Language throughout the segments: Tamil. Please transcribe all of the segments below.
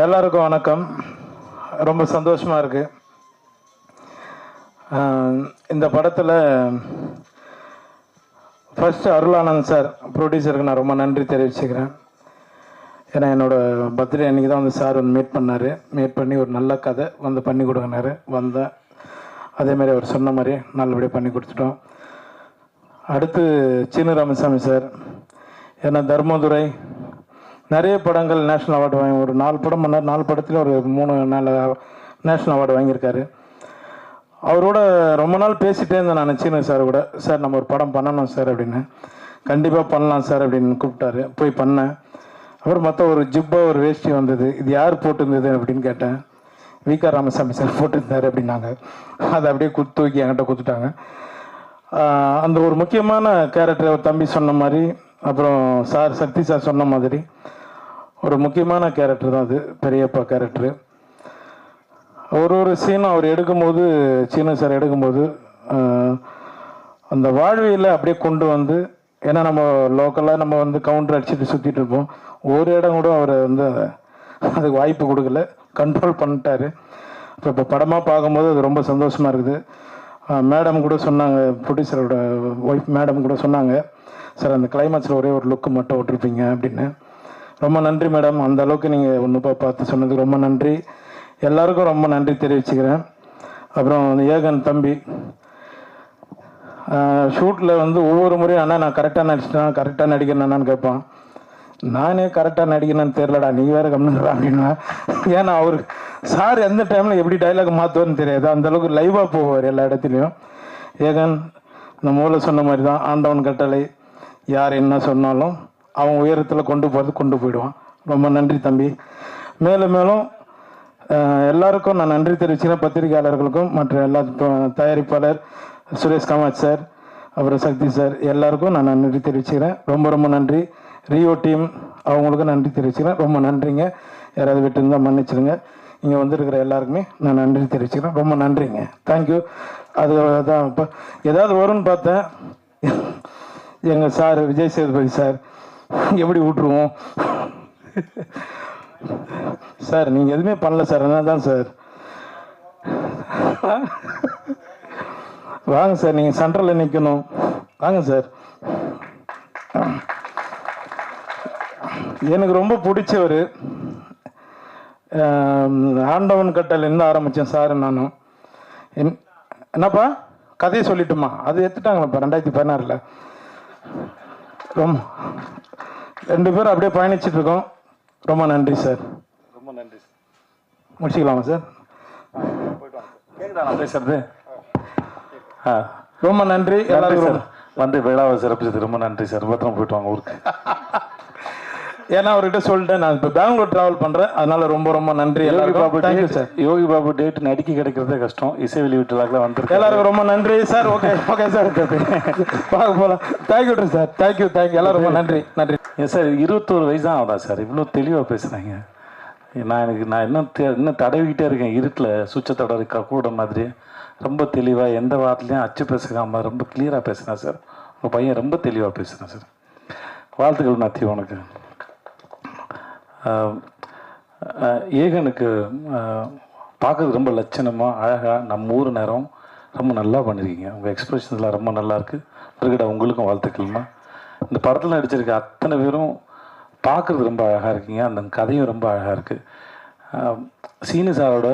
எல்லாருக்கும் வணக்கம். ரொம்ப சந்தோஷமாக இருக்குது. இந்த படத்தில் ஃபஸ்ட்டு அருளானந்த் சார் ப்ரொடியூசருக்கு நான் ரொம்ப நன்றி தெரிவிச்சுக்கிறேன். ஏன்னா என்னோடய பர்த்டே அன்றைக்கி தான் வந்து சார் வந்து மீட் பண்ணி ஒரு நல்ல கதை வந்து பண்ணி கொடுங்கினாரு. வந்தேன், அதேமாதிரி அவர் சொன்ன மாதிரி நல்லபடியாக பண்ணி கொடுத்துட்டோம். அடுத்து சீனு ராமசாமி சார், ஏன்னா தர்மதுரை நிறைய படங்கள் நேஷ்னல் அவார்டு வாங்கி ஒரு 4 படம் பண்ணார். 4 படத்தில் ஒரு 3-4 நேஷ்னல் அவார்டு வாங்கியிருக்காரு. அவரோட ரொம்ப நாள் பேசிகிட்டே இருந்தேன் நான் சீனு சார் கூட. சார் நம்ம ஒரு படம் பண்ணணும் சார் அப்படின்னு. கண்டிப்பாக பண்ணலாம் சார் அப்படின்னு கூப்பிட்டாரு. போய் பண்ணேன். அப்புறம் மற்ற ஒரு ஜிப்பா ஒரு வேஷ்டி வந்தது. இது யார் போட்டிருந்தது அப்படின்னு கேட்டேன். வி.க. ராமசாமி சார் போட்டிருந்தார் அப்படின்னாங்க. அதை அப்படியே தூக்கி என்கிட்ட கொடுத்துட்டாங்க. அந்த ஒரு முக்கியமான கேரக்டர் ஒரு தம்பி சொன்ன மாதிரி, அப்புறம் சார் சக்தி சார் சொன்ன மாதிரி ஒரு முக்கியமான கேரக்டர் தான் அது, பெரியப்பா கேரக்டரு. ஒரு சீனும் அவர் எடுக்கும்போது, சீனு சார் எடுக்கும்போது அந்த வாழ்வியில் அப்படியே கொண்டு வந்து, ஏன்னா நம்ம லோக்கலாக நம்ம வந்து கவுண்டர் அடிச்சுட்டு சுற்றிட்டு இருப்போம். ஒரு இடம் கூட அவர் வந்து அதுக்கு வாய்ப்பு கொடுக்கல, கண்ட்ரோல் பண்ணிட்டார். இப்போ படமாக பார்க்கும்போது அது ரொம்ப சந்தோஷமாக இருக்குது. மேடம் கூட சொன்னாங்க, ப்ரொடியூசரோட ஒய்ஃப் மேடம் கூட சொன்னாங்க, சார் அந்த கிளைமேக்ஸில் ஒரே ஒரு லுக்கு மட்டும் விட்டுருப்பீங்க அப்படின்னு. ரொம்ப நன்றி மேடம், அந்த அளவுக்கு நீங்கள் ஒன்றுப்பா பார்த்து சொன்னதுக்கு ரொம்ப நன்றி. எல்லாருக்கும் ரொம்ப நன்றி தெரிவிச்சுக்கிறேன். அப்புறம் ஏகன் தம்பி ஷூட்டில் வந்து ஒவ்வொரு முறையும் அண்ணா நான் கரெக்டாக நடிச்சிட்டேன், கரெக்டாக நடிக்கிறேன்னு கேட்பான். நானே கரெக்டாக நடிக்கணும்னு தெரிலடா, நீ வேறு கம்முன்றா அப்படின்னா. ஏன்னா அவர் சார் எந்த டைமில் எப்படி டைலாக் மாற்றுவார்னு தெரியாது, அந்தளவுக்கு லைவாக போவார் எல்லா இடத்துலையும். ஏகன் இந்த மூளை சொன்ன மாதிரி தான், ஆண்டவன் கட்டளை, யார் என்ன சொன்னாலும் அவன் உயரத்தில் கொண்டு போயிடுவான். ரொம்ப நன்றி தம்பி. மேலும் எல்லாருக்கும் நான் நன்றி தெரிவிச்சுக்கிறேன். பத்திரிகையாளர்களுக்கும் மற்ற எல்லா தயாரிப்பாளர் சுரேஷ் காமாட்சி சார், அப்புறம் சக்தி சார், எல்லாருக்கும் நான் நன்றி தெரிவிச்சுக்கிறேன். ரொம்ப நன்றி. ரியோ டீம் அவங்களுக்கும் நன்றி தெரிவிச்சுக்கிறேன். ரொம்ப நன்றிங்க. யாராவது விட்டு இருந்தால் மன்னிச்சிடுங்க. இங்கே வந்துருக்கிற எல்லாருக்குமே நான் நன்றி தெரிவிச்சுக்கிறேன். ரொம்ப நன்றிங்க. தேங்க்யூ. அதுதான் இப்போ ஏதாவது வரும்னு பார்த்தேன். எங்கள் சார் விஜய் சேதுபதி சார் எப்படி விட்டுருவோம் சார், நீங்கள் எதுவுமே பண்ணல சார், என்ன தான் சார். வாங்க சார், நீங்கள் சென்ட்ரலில் நிற்கணும், வாங்க சார். எனக்கு ரொம்ப பிடிச்சவர் ஆண்டவன் கட்டளைன்னு ஆரம்பித்தேன் சார். நானும் என்னப்பா கதையை சொல்லிட்டுமா, அது எடுத்துட்டாங்களப்பா 2016. ரொம்ப 2 பேரும் அப்படியே பயணிச்சுட்டு இருக்கோம். ரொம்ப நன்றி சார். ரொம்ப நன்றி சார். முடிச்சுக்கலாமா சார்? கேட்குதா நான் பேசுறது? ரொம்ப நன்றி எல்லாருக்கும் சார். வந்து விழாவை சிறப்பிச்சது ரொம்ப நன்றி சார். பத்திரம் போயிட்டு வாங்க ஊருக்கு. ஏன்னா அவர்கிட்ட சொல்லிட்டேன், நான் இப்போ பெங்களூர் ட்ராவல் பண்ணுறேன், அதனால ரொம்ப நன்றி. Thank you sir. Yogi Babu date நடிக்க கிடைக்கிறதே கஷ்டம். இசை வெளியீட்டுலாக வந்துருக்கு. எல்லாருக்கும் ரொம்ப நன்றி சார். ஓகே சார், பார்க்க போகலாம். Thank you sir. தேங்க்யூ. எல்லாரும் ரொம்ப நன்றி. ஏன் சார் 21 வயசு தான் ஆகுதா சார்? இவ்வளோ தெளிவாக பேசுகிறாங்க. நான் இன்னும் தடவிக்கிட்டே இருக்கேன் இருட்டில், சுவிட்சை தடவை கூட மாதிரி. ரொம்ப தெளிவாக எந்த வார்த்தையும் அச்சு பேசுகாமல் ரொம்ப கிளியராக பேசுகிறேன் சார். உங்கள் பையன் ரொம்ப தெளிவாக பேசுகிறேன் சார். வாழ்த்துக்கள் நாத்தி உனக்கு. ஏகனுக்கு பார்க்கறது ரொம்ப லட்சணமாக அழகாக நம்ம ஊர் நேரம் ரொம்ப நல்லா பண்ணியிருக்கீங்க. உங்கள் எக்ஸ்பிரஷன்ஸ்லாம் ரொம்ப நல்லாயிருக்கு. பிறகுடா உங்களுக்கும் வாழ்த்துக்கள்மா. இந்த படத்தில் நடிச்சிருக்க அத்தனை பேரும் பார்க்குறது ரொம்ப அழகாக இருக்கீங்க. அந்த கதையும் ரொம்ப அழகாக இருக்குது. சீனு சாரோட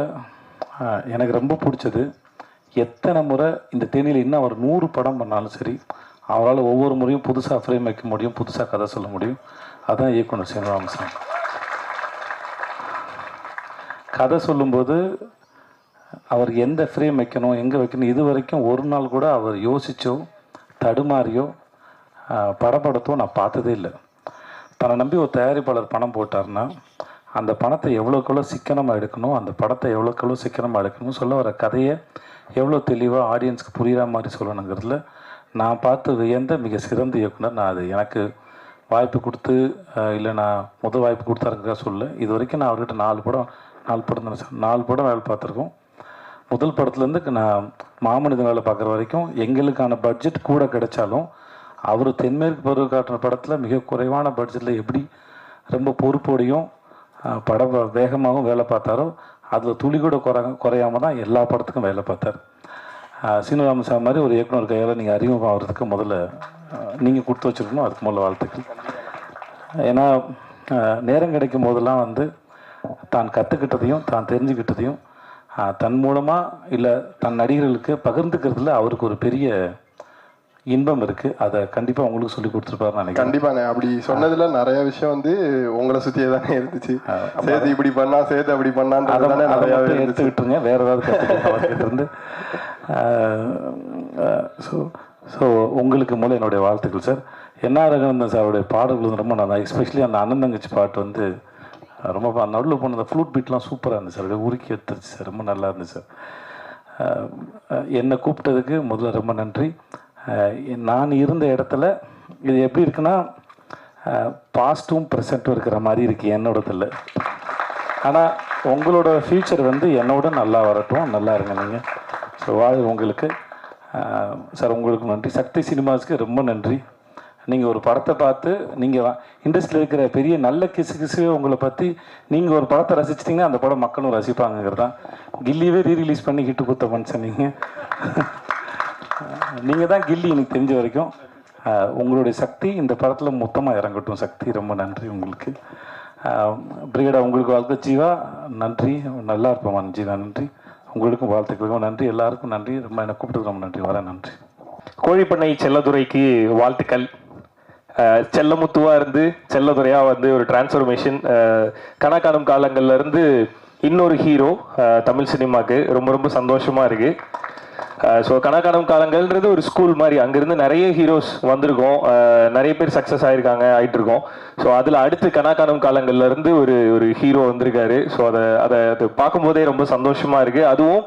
எனக்கு ரொம்ப பிடிச்சது, எத்தனை முறை இந்த தேனியில் இன்னும் அவர் 100 படம் பண்ணாலும் சரி, அவரால் ஒவ்வொரு முறையும் புதுசாக ஃப்ரேம் வைக்க முடியும், புதுசாக கதை சொல்ல முடியும். அதுதான் இயக்குனர் சீனு ராமசாமி. கதை சொல்லும்போது அவர் எந்த ஃப்ரேம் வைக்கணும், எங்கே வைக்கணும், இது வரைக்கும் ஒரு நாள் கூட அவர் யோசிச்சோ தடுமாறியோ படப்படத்தோ நான் பார்த்ததே இல்லை. தன்னை நம்பி ஒரு தயாரிப்பாளர் பணம் போட்டார்னா அந்த பணத்தை எவ்வளோக்கெவ்வளோ சிக்கனமாக எடுக்கணும், அந்த படத்தை எவ்வளோக்கெவ்வளோ சிக்கனமாக எடுக்கணும், சொல்ல வர கதையை எவ்வளோ தெளிவாக ஆடியன்ஸுக்கு புரிகிற மாதிரி சொல்லணுங்கிறதுல நான் பார்த்து வியந்த மிக சிறந்த இயக்குனர். நான் அது எனக்கு வாய்ப்பு கொடுத்து இல்லை நான் முதல் வாய்ப்பு கொடுத்தாருங்கிறதா சொல்ல. இது வரைக்கும் நான் அவர்கிட்ட 4 படம் தானே சார், 4 படம் வேலை பார்த்துருக்கோம். முதல் படத்துலேருந்து நான் மாமனிதன் வேலை பார்க்குற வரைக்கும் எங்களுக்கான பட்ஜெட் கூட கிடைச்சாலும் அவர் தென்மேற்கு பருவ காட்டுற படத்தில் மிக குறைவான பட்ஜெட்டில் எப்படி ரொம்ப பொறுப்போடையும் படம் வேகமாகவும் வேலை பார்த்தாரோ அதில் துளி கூட குறையாமல் தான் எல்லா படத்துக்கும் வேலை பார்த்தார். சீனிவாசன் சார் மாதிரி ஒரு இயக்குனர் கையால் நீங்கள் அறிமுகமாகிறதுக்கு முதல்ல நீங்கள் கொடுத்து வச்சுருக்கணும். அதுக்கு முதல்ல வாழ்த்துக்கள். ஏன்னா நேரம் கிடைக்கும் போதெல்லாம் வந்து தான் கற்றுக்கிட்டதையும் தான் தெரிஞ்சுக்கிட்டதையும் தன் மூலமாக இல்லை தன் நடிகர்களுக்கு பகிர்ந்துக்கிறதுல அவருக்கு ஒரு பெரிய இன்பம் இருக்குது. அதை கண்டிப்பாக உங்களுக்கு சொல்லி கொடுத்துருப்பாரு நினைக்கிறேன். கண்டிப்பாண்ணே. அப்படி சொன்னதுல நிறைய விஷயம் வந்து உங்களை சுற்றியே தானே இருந்துச்சு. சேர்த்து இப்படி பண்ணா, சேர்த்து அப்படி பண்ணான்னு நிறையா எடுத்துக்கிட்டுருங்க. வேறு ஏதாவது கற்றுக்கிட்டு இருந்து ஸோ உங்களுக்கு மூலம் என்னுடைய வாழ்த்துக்கள் சார். என்ஆர் ரங்கநாதன் சாருடைய பாடல்கள் ரொம்ப நல்லா, எஸ்பெஷலி அந்த அண்ணன் தங்கச்சி பாட்டு வந்து ரொம்ப நடுவில் போன அந்த ஃப்ளூட் பீட்லாம் சூப்பராக இருந்துச்சு சார். அப்படியே உருக்கி எடுத்துருச்சு சார். ரொம்ப நல்லா இருந்துச்சு சார். என்னை கூப்பிட்டதுக்கு முதல்ல ரொம்ப நன்றி. நான் இருந்த இடத்துல இது எப்படி இருக்குன்னா பாஸ்ட்டும் ப்ரெசண்ட்டும் இருக்கிற மாதிரி இருக்குது என்னோடதில். ஆனால் உங்களோட ஃப்யூச்சர் வந்து என்னோட நல்லா வரட்டும், நல்லா இருங்க நீங்கள். ஸோ உங்களுக்கு சார் உங்களுக்கு நன்றி. சக்தி சினிமாஸ்க்கு ரொம்ப நன்றி. நீங்கள் ஒரு படத்தை பார்த்து நீங்கள் இண்டஸ்ட்ரியில் இருக்கிற பெரிய நல்ல கிசு உங்களை பற்றி நீங்கள் ஒரு படத்தை ரசிச்சிட்டிங்கன்னா அந்த படம் மக்களும் ரசிப்பாங்கிறது தான். கில்லியவே ரீரிலீஸ் பண்ணி ஹிட்டு கொடுத்த மனுஷன் நீங்கள் தான் கில்லி எனக்கு தெரிஞ்ச வரைக்கும். உங்களுடைய சக்தி இந்த படத்தில் மொத்தமாக இறங்கட்டும். சக்தி ரொம்ப நன்றி உங்களுக்கு. பிரிகேடா உங்களுக்கு வாழ்த்து. ஜீவா நன்றி, நல்லா இருப்போம் ஜீவா நன்றி. உங்களுக்கும் வாழ்த்துக்களுக்கும் நன்றி. எல்லாருக்கும் நன்றி. ரொம்ப என்னை கூப்பிட்டு ரொம்ப நன்றி. வர நன்றி. கோழிப்பண்ணை செல்லதுரைக்கு வாழ்த்துக்கள். செல்லமுத்துவா இருந்து செல்லதுரையா வந்து ஒரு டிரான்ஸ்ஃபர்மேஷன். கணக்காணும் காலங்கள்ல இருந்து இன்னொரு ஹீரோ தமிழ் சினிமாவுக்கு ரொம்ப ரொம்ப சந்தோஷமா இருக்கு. ஸோ கணக்காணும் காலங்கள்ன்றது ஒரு ஸ்கூல் மாதிரி. அங்கேருந்து நிறைய ஹீரோஸ் வந்திருக்கோம், நிறைய பேர் சக்ஸஸ் ஆகிட்டு இருக்கோம். ஸோ அதில் அடுத்து கணக்காணும் காலங்கள்ல இருந்து ஒரு ஹீரோ வந்திருக்காரு. ஸோ அதை பார்க்கும்போதே ரொம்ப சந்தோஷமா இருக்கு. அதுவும்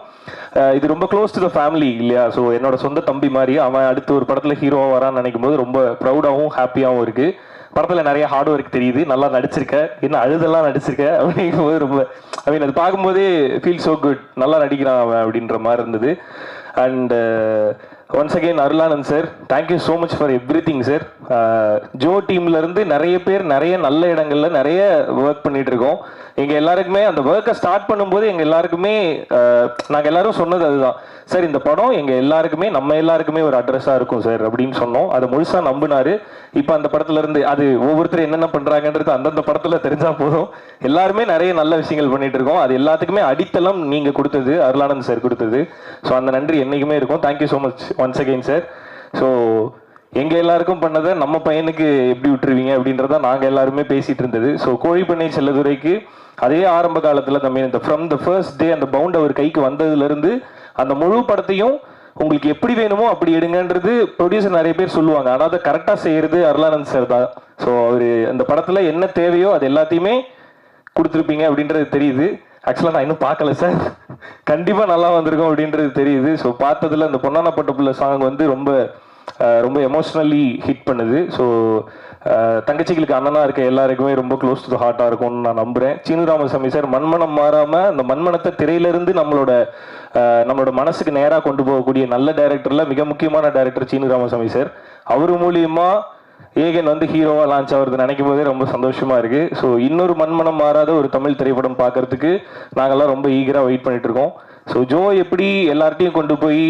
இது ரொம்ப க்ளோஸ் டு த ஃபேமிலி இல்லையா? ஸோ என்னோட சொந்த தம்பி மாதிரி அவன் அடுத்து ஒரு படத்தில் ஹீரோவாக வரான்னு நினைக்கும் போது ரொம்ப ப்ரௌடாகவும் ஹாப்பியாகவும் இருக்கு. படத்தில் நிறைய ஹார்ட் ஒர்க் தெரியுது. நல்லா நடிச்சிருக்க, இன்னும் அழுதெல்லாம் நடிச்சிருக்க அப்படிங்கும்போது ரொம்ப அது பார்க்கும்போதே ஃபீல் ஸோ குட். நல்லா நடிக்கிறான் அவன் அப்படின்ற மாதிரி இருந்தது. And once again Arulanand sir, thank you so much for everything sir. Joe டீம்ல இருந்து நிறைய பேர் நிறைய நல்ல இடங்கள்ல நிறைய ஒர்க் பண்ணிட்டு இருக்கோம். எங்க எல்லாருக்குமே அந்த ஒர்க்கை ஸ்டார்ட் பண்ணும்போது எங்க எல்லாருக்குமே நாங்கள் எல்லாரும் சொன்னது அதுதான் சார், இந்த படம் எங்க எல்லாருக்குமே நம்ம எல்லாருக்குமே ஒரு அட்ரஸா இருக்கும் சார் அப்படின்னு சொன்னோம். அதை முழுசா நம்பினாரு. இப்போ அந்த படத்துல இருந்து அது ஒவ்வொருத்தரும் என்னென்ன பண்றாங்கன்றது அந்தந்த படத்துல தெரிஞ்சா போதும். எல்லாருமே நிறைய நல்ல விஷயங்கள் பண்ணிட்டு இருக்கோம். அது எல்லாத்துக்குமே அடித்தளம் நீங்க கொடுத்தது, அருளானந்த் சார் கொடுத்தது. ஸோ அந்த நன்றி என்னைக்குமே இருக்கும். Thank you so much once again sir. So எங்க எல்லாருக்கும் பண்ணதை நம்ம பையனுக்கு எப்படி விட்டுருவீங்க அப்படின்றத நாங்க எல்லாருமே பேசிட்டு இருந்தது. ஸோ கோழிப்பண்ணை செல்லதுரைக்கு அதே ஆரம்ப காலத்துல இந்த ஃப்ரம் த ஃபர்ஸ்ட் டே அந்த பவுண்ட் அவர் கைக்கு வந்ததுல இருந்து அந்த முழு படத்தையும் உங்களுக்கு எப்படி வேணுமோ அப்படி எடுங்கன்றது ப்ரொடியூசர் நிறைய பேர் சொல்லுவாங்க. ஆனால் அதை கரெக்டாக செய்யறது அருளானந்த் சார் தான். ஸோ அவர் அந்த படத்தில் என்ன தேவையோ அது எல்லாத்தையுமே கொடுத்துருப்பீங்க அப்படின்றது தெரியுது. ஆக்சுவலாக நான் இன்னும் பார்க்கல சார், கண்டிப்பாக நல்லா வந்திருக்கும் அப்படின்றது தெரியுது. ஸோ பார்த்ததில் அந்த பொன்னான பட்ட பிள்ளை சாங் வந்து ரொம்ப ரொம்ப எமோஷ்னலி ஹிட் பண்ணுது. ஸோ தங்கச்சிகளுக்கு அண்ணனாக இருக்க எல்லாருக்குமே ரொம்ப க்ளோஸ் டு த ஹார்ட்டாக இருக்கும்னு நான் நம்புகிறேன். சீனு ராமசாமி சார் மண்மனம் மாறாமல் அந்த மண்மனத்தை திரையிலிருந்து நம்மளோட மனசுக்கு நேராக கொண்டு போகக்கூடிய நல்ல டைரக்டரில் மிக முக்கியமான டைரக்டர் சீனு ராமசாமி சார். அவர் மூலியமா ஏகன் வந்து ஹீரோவாக லான்ச் ஆகிறது நினைக்கும் போதே ரொம்ப சந்தோஷமா இருக்கு. ஸோ இன்னொரு மண்மனம் மாறாத ஒரு தமிழ் திரைப்படம் பார்க்கறதுக்கு நாங்கள்லாம் ரொம்ப ஈகராக வெயிட் பண்ணிட்டு இருக்கோம். ஸோ ஜோ எப்படி எல்லார்ட்டையும் கொண்டு போய்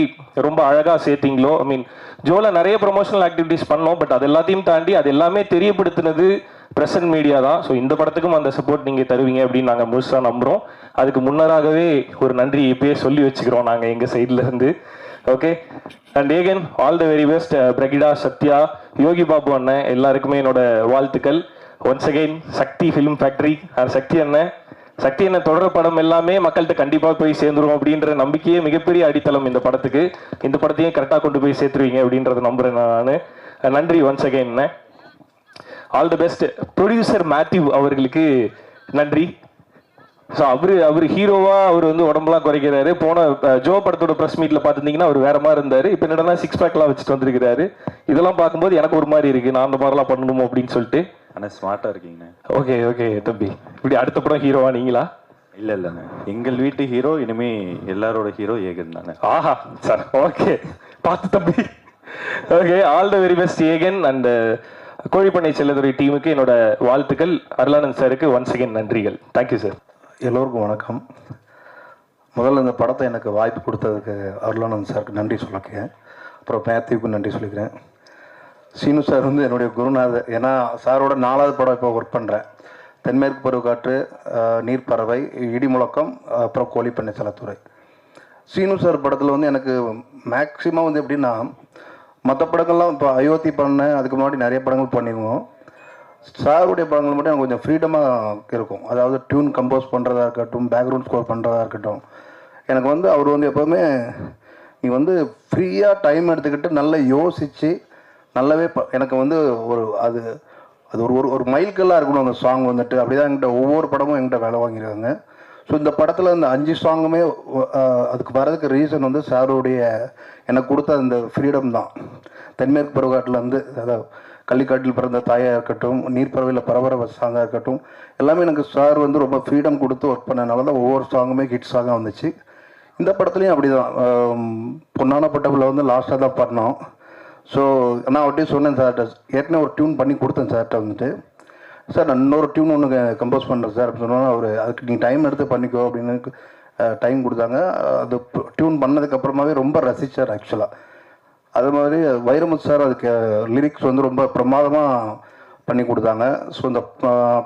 ரொம்ப அழகாக சேர்த்தீங்களோ, ஜோவில் நிறைய ப்ரொமோஷனல் ஆக்டிவிட்டிஸ் பண்ணோம். பட் அது எல்லாத்தையும் தாண்டி அது எல்லாமே தெரியப்படுத்தினது பிரசன்ட் மீடியா தான். ஸோ இந்த படத்துக்கும் அந்த சப்போர்ட் நீங்கள் தருவீங்க அப்படின்னு நாங்கள் முழுசாக நம்புகிறோம். அதுக்கு முன்னராகவே ஒரு நன்றி இப்பயே சொல்லி வச்சுக்கிறோம் நாங்கள் எங்கள் சைட்ல இருந்து. Okay, and Aegan all the very best. Brigida, Sathya, Yogi Babu அண்ணன் எல்லாருக்குமே என்னோட வாழ்த்துக்கள். Once again Sakthi film factory and Sakthi அண்ணன் தொடர படம் எல்லாமே மக்கள்கிட்ட கண்டிப்பாக போய் சேர்ந்துரும் அப்படின்ற நம்பிக்கையே மிகப்பெரிய அடித்தளம் இந்த படத்துக்கு. இந்த படத்தையும் கரெக்டாக கொண்டு போய் சேர்த்துருவீங்க அப்படின்றத நம்புறேன் நான். நன்றி once again. All the best. Producer Matthew அவர்களுக்கு நன்றி. ஸோ அவர் ஹீரோவாக அவர் வந்து உடம்புலாம் குறைக்கிறாரு. போன ஜோ படத்தோட ப்ரெஸ் மீட்டில் பார்த்துருந்தீங்கன்னா அவர் வேற மாதிரி இருந்தார். இப்போ என்னடா 6 பேக்லாம் வச்சுட்டு வந்திருக்கிறாரு. இதெல்லாம் பார்க்கும்போது எனக்கு ஒரு மாதிரி இருக்கு, நான் அந்த மாதிரிலாம் பண்ணணுமோ அப்படின்னு சொல்லிட்டு. ஆனால் ஸ்மார்ட்டாக இருக்கீங்க. ஓகே தம்பி, இப்படி அடுத்த படம் ஹீரோவா நீங்களா? இல்லைண்ணே, எங்கள் வீட்டு ஹீரோ இனிமே எல்லாரோட ஹீரோ ஏகன் தானே. ஆஹா சார், ஓகே பார்த்து தம்பி. Okay, all the very best Aegan. And Kozhipannai Chelladurai டீமுக்கு என்னோட வாழ்த்துக்கள். அருளானந்த் சாருக்கு ஒன்ஸ் அகேன் நன்றிகள். Thank you sir. எல்லோருக்கும் வணக்கம். முதல்ல இந்த படத்தை எனக்கு வாய்ப்பு கொடுத்ததுக்கு அருளானந்த் சாருக்கு நன்றி சொல்லிக்கிறேன். அப்புறம் மேத்யூவுக்கும் நன்றி சொல்லிக்கிறேன். சீனு சார் வந்து என்னுடைய குருநாதர். ஏன்னா சாரோட 4வது படம் இப்போ ஒர்க் பண்ணுறேன். தென்மேற்கு பருவக்காற்று, நீர்ப்பறவை, இடிமுழக்கம், அப்புறம் கோழிப்பண்ணை செல்லத்துறை. சீனு சார் படத்தில் வந்து எனக்கு மேக்ஸிமம் வந்து எப்படின்னா, மற்ற படங்கள்லாம் இப்போ அயோத்தி பண்ணேன், அதுக்கு முன்னாடி நிறைய படங்கள் பண்ணிடுவோம். சாருடைய படங்கள் மட்டும் எனக்கு கொஞ்சம் ஃப்ரீடமாக இருக்கும். அதாவது டியூன் கம்போஸ் பண்ணுறதா இருக்கட்டும், பேக்ரவுண்ட் ஸ்கோர் பண்ணுறதா இருக்கட்டும். எனக்கு வந்து அவர் வந்து எப்போவுமே நீ வந்து ஃப்ரீயாக டைம் எடுத்துக்கிட்டு நல்லா யோசித்து நல்லாவே எனக்கு வந்து அது ஒரு மைல்கல்லாக இருக்கணும் அந்த சாங் வந்துட்டு. அப்படி தான் என்கிட்ட ஒவ்வொரு படமும் என்கிட்ட வேலை வாங்கியிருக்காங்க. ஸோ இந்த படத்தில் இந்த 5 சாங்குமே அதுக்கு வரதுக்கு ரீசன் வந்து சாருடைய எனக்கு கொடுத்த அந்த ஃப்ரீடம் தான். தென்மேற்கு பருவக்காட்டிலேருந்து, அதாவது கள்ளிக்காட்டில் பிறந்த தாயாக இருக்கட்டும், நீர்ப்பறவையில் பரபரப்ப சாங்காக இருக்கட்டும், எல்லாமே எனக்கு சார் வந்து ரொம்ப ஃப்ரீடம் கொடுத்து ஒர்க் பண்ணனால தான் ஒவ்வொரு சாங்குமே ஹிட் சாங்காக வந்துச்சு. இந்த படத்துலையும் அப்படி தான். பொன்னான பட்டபில் வந்து லாஸ்ட்டாக தான் பண்ணோம். ஸோ நான் அவர்கிட்ட சொன்னேன் சார்கிட்ட, ஏற்கனவே ஒரு டியூன் பண்ணி கொடுத்தேன் சார்கிட்ட வந்துட்டு, சார் நான் இன்னொரு டியூன் ஒன்று கம்போஸ் பண்ணுறேன் சார் அப்படின்னு சொன்னோன்னா, அவர் அதுக்கு நீங்கள் டைம் எடுத்து பண்ணிக்கோ அப்படின்னு டைம் கொடுத்தாங்க. அது டியூன் பண்ணதுக்கப்புறமாவே ரொம்ப ரசித்தார் ஆக்சுவலாக. அது மாதிரி வைரமுத்து சார் அதுக்கு லிரிக்ஸ் வந்து ரொம்ப பிரமாதமாக பண்ணி கொடுத்தாங்க. ஸோ இந்த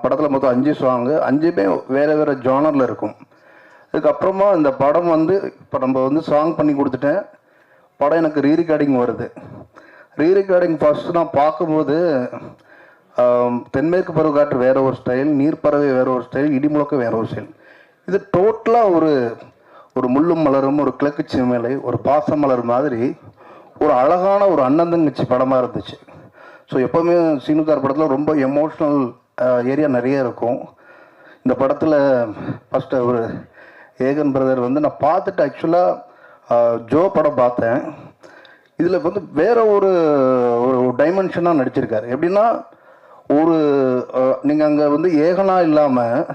படத்தில் மொத்தம் 5 சாங்கு, 5மே வேறு வேறு ஜானரில் இருக்கும். அதுக்கப்புறமா இந்த படம் வந்து இப்போ நம்ம வந்து சாங் பண்ணி கொடுத்துட்டேன். படம் எனக்கு ரீரெக்கார்டிங் வருது. ரீரெக்கார்டிங் ஃபஸ்ட்டு நான் பார்க்கும்போது தென்மேற்கு பருவக்காற்று வேறு ஒரு ஸ்டைல், நீர்ப்பறவை வேறு ஒரு ஸ்டைல், இடிமுழக்கம் வேறு ஒரு ஸ்டைல். இது டோட்டலாக ஒரு முள்ளும் மலரும், ஒரு கிழக்கு சிமலை, ஒரு பாச மலர் மாதிரி ஒரு அழகான ஒரு அண்ணன் தங்கச்சி படமாக இருந்துச்சு. ஸோ எப்போவுமே சீனுதார் படத்தில் ரொம்ப எமோஷ்னல் ஏரியா நிறைய இருக்கும். இந்த படத்தில் ஃபஸ்ட்டு ஒரு ஏகன் பிரதர் வந்து நான் பார்த்துட்டு ஆக்சுவலாக ஜோ படம் பார்த்தேன். இதில் வந்து வேற ஒரு டைமென்ஷனாக நடிச்சிருக்காரு. எப்படின்னா நீங்கள் அங்கே வந்து ஏகனாக இல்லாமல்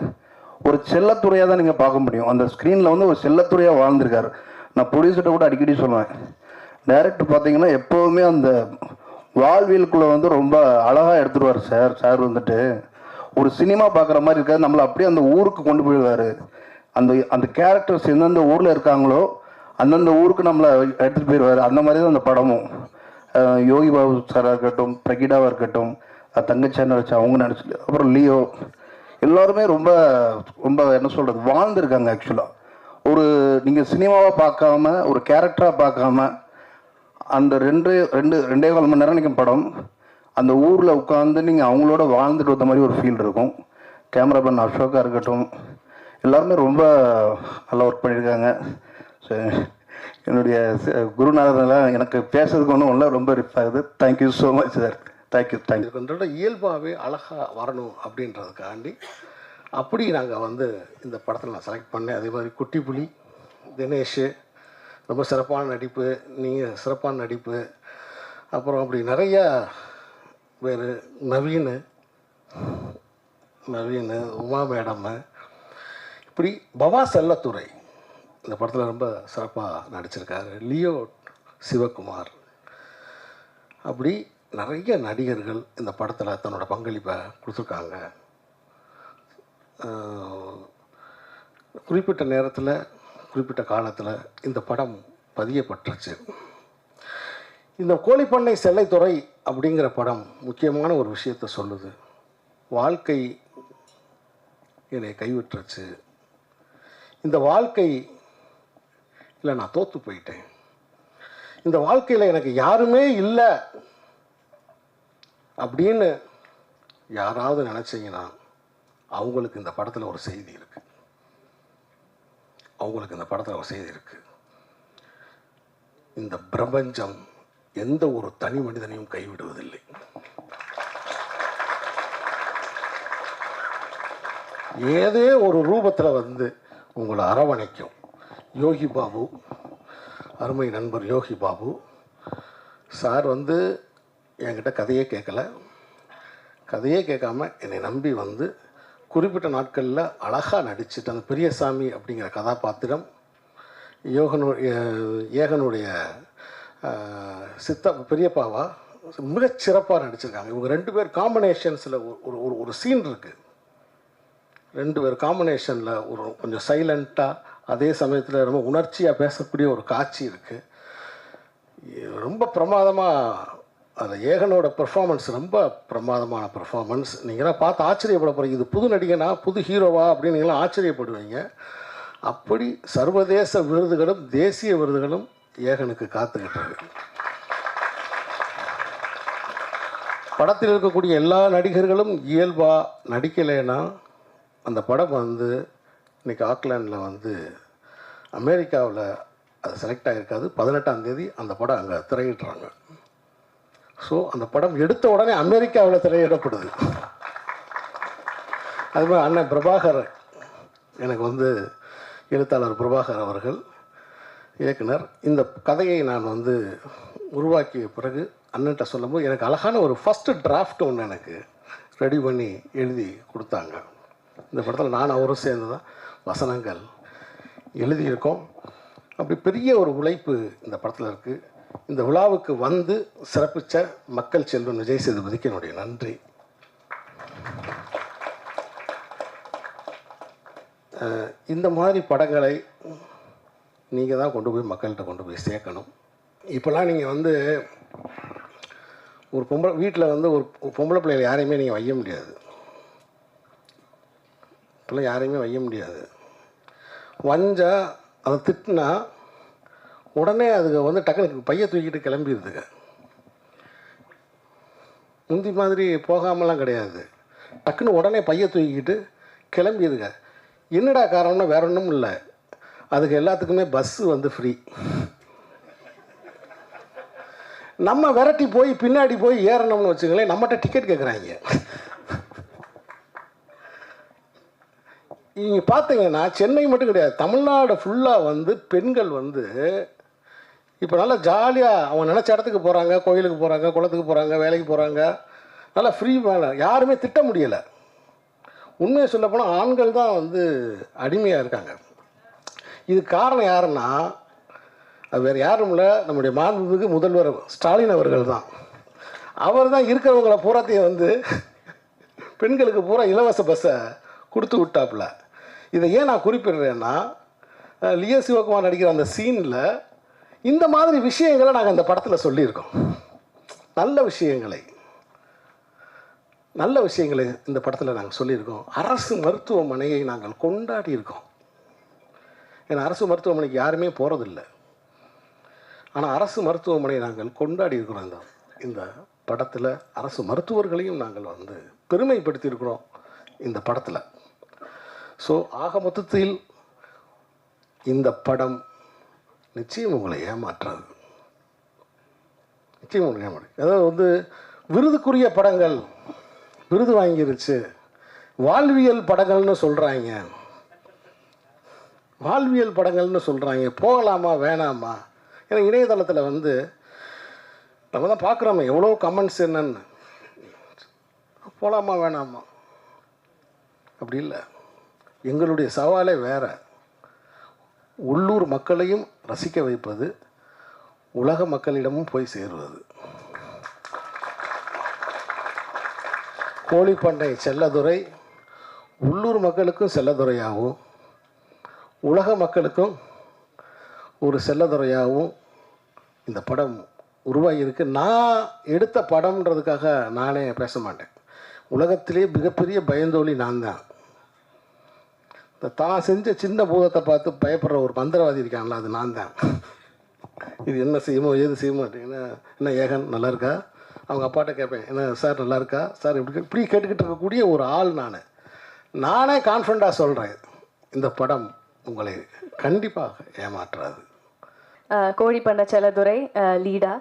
ஒரு செல்லத்துறையாக தான் நீங்கள் பார்க்க முடியும். அந்த ஸ்க்ரீனில் வந்து ஒரு செல்லத்துறையாக வாழ்ந்திருக்காரு. நான் ப்ரொடியூசர்கிட்ட கூட அடிக்கடி சொல்லுவேன், டைரக்டர் பார்த்தீங்கன்னா எப்போவுமே அந்த வாழ்வியலுக்குள்ளே வந்து ரொம்ப அழகாக எடுத்துருவார் சார். சார் வந்துட்டு ஒரு சினிமா பார்க்குற மாதிரி இருக்காது, நம்மளை அப்படியே அந்த ஊருக்கு கொண்டு போயிடுவார். அந்த கேரக்டர்ஸ் எந்தெந்த ஊரில் இருக்காங்களோ அந்தந்த ஊருக்கு நம்மளை எடுத்துகிட்டு போயிடுவார். அந்த மாதிரி தான் அந்த படமும். யோகி பாபு சாராக இருக்கட்டும், பிரகிடாவாக இருக்கட்டும், தங்கச்சான்னு வச்சு அவங்க நடிச்சு, அப்புறம் லியோ, எல்லோருமே ரொம்ப ரொம்ப என்ன சொல்கிறது வாழ்ந்துருக்காங்க. ஆக்சுவலாக நீங்கள் சினிமாவை பார்க்காம ஒரு கேரக்டராக பார்க்காம அந்த 2.25 மணி நேரம் நீங்கள் படம் அந்த ஊரில் உட்காந்து நீங்கள் அவங்களோட வாழ்ந்துட்டு வந்த மாதிரி ஒரு ஃபீல் இருக்கும். கேமராமேன் அசோகா இருக்கட்டும், எல்லாருமே ரொம்ப நல்லா ஒர்க் பண்ணியிருக்காங்க. ஸோ என்னுடைய குருநாதரெல்லாம் எனக்கு பேசுறதுக்கு ஒன்றும் இல்லை, ரொம்ப ரிப் ஆகுது. Thank you so much sir. Thank you. இயல்பாகவே அழகாக வரணும் அப்படின்றதுக்காண்டி அப்படி நாங்கள் வந்து இந்த படத்தில் நான் செலக்ட் பண்ணேன். அதே மாதிரி குட்டி புலி, தினேஷ் ரொம்ப சிறப்பான நடிப்பு, நீங்கள் சிறப்பான நடிப்பு, அப்புறம் அப்படி நிறையா வேறு நவீன், உமா மேடம், இப்படி பவா செல்லத்துறை இந்த படத்தில் ரொம்ப சிறப்பாக நடிச்சிருக்காரு. லியோ சிவகுமார், அப்படி நிறைய நடிகர்கள் இந்த படத்தில் தன்னோட பங்களிப்பை கொடுத்துருக்காங்க. குறிப்பிட்ட நேரத்தில் குறிப்பிட்ட காலத்தில் இந்த படம் பதியப்பட்டுருச்சு. இந்த கோழிப்பண்ணை செல்லைத்துறை அப்படிங்கிற படம் முக்கியமான ஒரு விஷயத்தை சொல்லுது. வாழ்க்கை என்னை கைவிட்டுருச்சு, இந்த வாழ்க்கை இல்லை, நான் தோற்று போயிட்டேன், இந்த வாழ்க்கையில் எனக்கு யாருமே இல்லை அப்படின்னு யாராவது நினச்சிங்கன்னா அவங்களுக்கு இந்த படத்தில் ஒரு செய்தி இருக்குது. இந்த பிரபஞ்சம் எந்த ஒரு தனி மனிதனையும் கைவிடுவதில்லை. ஏதே ஒரு ரூபத்தில் வந்து உங்களை அரவணைக்கும். யோகி பாபு, அருமை நண்பர் யோகி பாபு சார் வந்து என்கிட்ட கதையே கேட்காம என்னை நம்பி வந்து குறிப்பிட்ட நாட்களில் அழகாக நடிச்சுட்டு அந்த பெரியசாமி அப்படிங்கிற கதாபாத்திரம் ஏகனுடைய பெரியப்பாவா மிகச்சிறப்பாக நடிச்சிருக்காங்க. இவங்க 2 பேர் காம்பினேஷன்ஸில் ஒரு ஒரு ஒரு சீன் இருக்குது. 2 பேர் காம்பினேஷனில் ஒரு கொஞ்சம் சைலண்ட்டாக, அதே சமயத்தில் ரொம்ப உணர்ச்சியாக பேசக்கூடிய ஒரு காட்சி இருக்குது. ரொம்ப பிரமாதமாக அதில் ஏகனோட பெர்ஃபார்மன்ஸ் ரொம்ப பிரமாதமான பெர்ஃபார்மன்ஸ். நீங்களாம் பார்த்து ஆச்சரியப்பட போகிறீங்க. இது புது நடிகனா, புது ஹீரோவா அப்படின்னு நீங்களாம் ஆச்சரியப்படுவீங்க. அப்படி சர்வதேச விருதுகளும் தேசிய விருதுகளும் ஏகனுக்கு காத்துக்கிட்டு இருக்கு. படத்தில் இருக்கக்கூடிய எல்லா நடிகர்களும் இயல்பாக நடிக்கலைன்னா அந்த படம் வந்து இன்றைக்கி ஆக்லாண்டில் வந்து அமெரிக்காவில் அது செலக்ட் ஆகிருக்காது. 18ஆம் தேதி அந்த படம் அங்கே திரையிடுறாங்க. ஸோ அந்த படம் எடுத்த உடனே அமெரிக்காவில் திரையிடப்படுது. அது மாதிரி அண்ணன் பிரபாகர், எனக்கு வந்து எழுத்தாளர் பிரபாகர் அவர்கள் இயக்குனர், இந்த கதையை நான் வந்து உருவாக்கிய பிறகு அண்ணன்ட்ட சொல்லும்போது எனக்கு அழகான ஒரு ஃபஸ்ட்டு டிராஃப்ட் ஒன்று எனக்கு ரெடி பண்ணி எழுதி கொடுத்தாங்க. இந்த படத்தில் நான் அவரும் சேர்ந்து தான் வசனங்கள் எழுதியிருக்கோம். அப்படி பெரிய ஒரு உழைப்பு இந்த படத்தில் இருக்குது. இந்த விழாவுக்கு வந்து சிறப்பித்த மக்கள் செல்வன் விஜய் சேதுபதிக்கு என்னுடைய நன்றி. இந்த மாதிரி படங்களை நீங்கள் தான் கொண்டு போய் மக்கள்கிட்ட கொண்டு போய் சேர்க்கணும். இப்போல்லாம் நீங்கள் வந்து ஒரு வீட்டில் வந்து ஒரு பொம்பளை பிள்ளைகளை யாரையுமே நீங்கள் வைய முடியாது. இப்போல்லாம் யாரையுமே வைய முடியாது. வஞ்சா அதை திட்டினா உடனே அதுக்கு வந்து டக்குனு பைய தூக்கிட்டு கிளம்பிடுதுங்க. முந்தி மாதிரி போகாமலாம் கிடையாது. டக்குன்னு உடனே பைய தூக்கிக்கிட்டு கிளம்பிடுதுங்க. என்னடா காரணம்னா வேற ஒன்றும் இல்லை, அதுக்கு எல்லாத்துக்குமே பஸ்ஸு வந்து ஃப்ரீ. நம்ம விரட்டி போய் பின்னாடி போய் ஏறணும்னு வச்சுங்களேன், நம்மகிட்ட டிக்கெட் கேட்குறாங்க. நீங்கள் பார்த்தீங்கன்னா சென்னை மட்டும் கிடையாது, தமிழ்நாடு ஃபுல்லாக வந்து பெண்கள் வந்து இப்போ நல்லா ஜாலியாக அவங்க நினச்ச இடத்துக்கு போகிறாங்க, கோயிலுக்கு போகிறாங்க, குளத்துக்கு போகிறாங்க, வேலைக்கு போகிறாங்க, நல்லா ஃப்ரீ மேலே யாருமே திட்ட முடியலை. உண்மையை சொல்லப்போனால் ஆண்கள் தான் வந்து அடிமையாக இருக்காங்க. இது காரணம் யாருன்னா அது வேறு யாரும் இல்லை, நம்முடைய மாண்புமிகு முதல்வர் ஸ்டாலின் அவர்கள் தான். அவர் தான் இருக்கிறவங்கள பூராத்தையும் வந்து பெண்களுக்கு பூரா இலவச பஸ்ஸை கொடுத்து விட்டாப்புல. இதை ஏன் நான் குறிப்பிடுறேன்னா, லியோ சிவகுமார் நடிக்கிற அந்த சீனில் இந்த மாதிரி விஷயங்களை நாங்கள் அந்த படத்தில் சொல்லியிருக்கோம். நல்ல விஷயங்களை இந்த படத்தில் நாங்கள் சொல்லியிருக்கோம். அரசு மருத்துவமனையை நாங்கள் கொண்டாடி இருக்கோம். ஏன்னா அரசு மருத்துவமனைக்கு யாருமே போகிறதில்லை, ஆனால் அரசு மருத்துவமனையை நாங்கள் கொண்டாடி இருக்கிறோம். இந்த படத்தில் அரசு மருத்துவர்களையும் நாங்கள் வந்து பெருமைப்படுத்தியிருக்கிறோம் இந்த படத்தில். ஸோ ஆக மொத்தத்தில் இந்த படம் நிச்சயம் உங்களை ஏமாற்றாது. நிச்சயம் உங்களை ஏமாற்று. அதாவது வந்து விருதுக்குரிய படங்கள் விருது வாங்கிருச்சு, வாழ்வியல் படங்கள்னு சொல்கிறாங்க, வாழ்வியல் படங்கள்னு சொல்கிறாங்க, போகலாமா வேணாமா? ஏன்னா இணையதளத்தில் வந்து நம்ம தான் பார்க்குறோமே எவ்வளோ கமெண்ட்ஸ் என்னன்னு, போகலாமா வேணாமா அப்படி இல்லை. எங்களுடைய சவாலே வேறு. உள்ளூர் மக்களையும் ரசிக்க வைப்பது, உலக மக்களிடமும் போய் சேருவது. கோழிப்பண்ணை செல்லதுரை உள்ளூர் மக்களுக்கும் செல்லதுரையாகவும் உலக மக்களுக்கும் ஒரு செல்லதுரையாகவும் இந்த படம் உருவாகியிருக்கு. நான் எடுத்த படம்ன்றதுக்காக நானே பேச மாட்டேன். உலகத்திலே மிகப்பெரிய பயந்தோழி நான் தான். தான் செஞ்ச சின்ன பூதத்தை பார்த்து பயப்படுற ஒரு மந்திரவாதி இருக்காங்களா, அது நான் தான். இது என்ன செய்யுமோ ஏது செய்யுமோ என்ன ஏகன் நல்லா இருக்கா, அவங்க அப்பாட்ட கேட்பேன், என்ன சார் நல்லா இருக்கா சார், இப்படி கேட்டுக்கிட்டு இருக்கக்கூடிய ஒரு ஆள் நானே கான்ஃபிடண்ட்டாக சொல்கிறேன், இந்த படம் உங்களை கண்டிப்பாக ஏமாற்றாது. கோழிப்பண்ணை செல்லதுரை லீடா.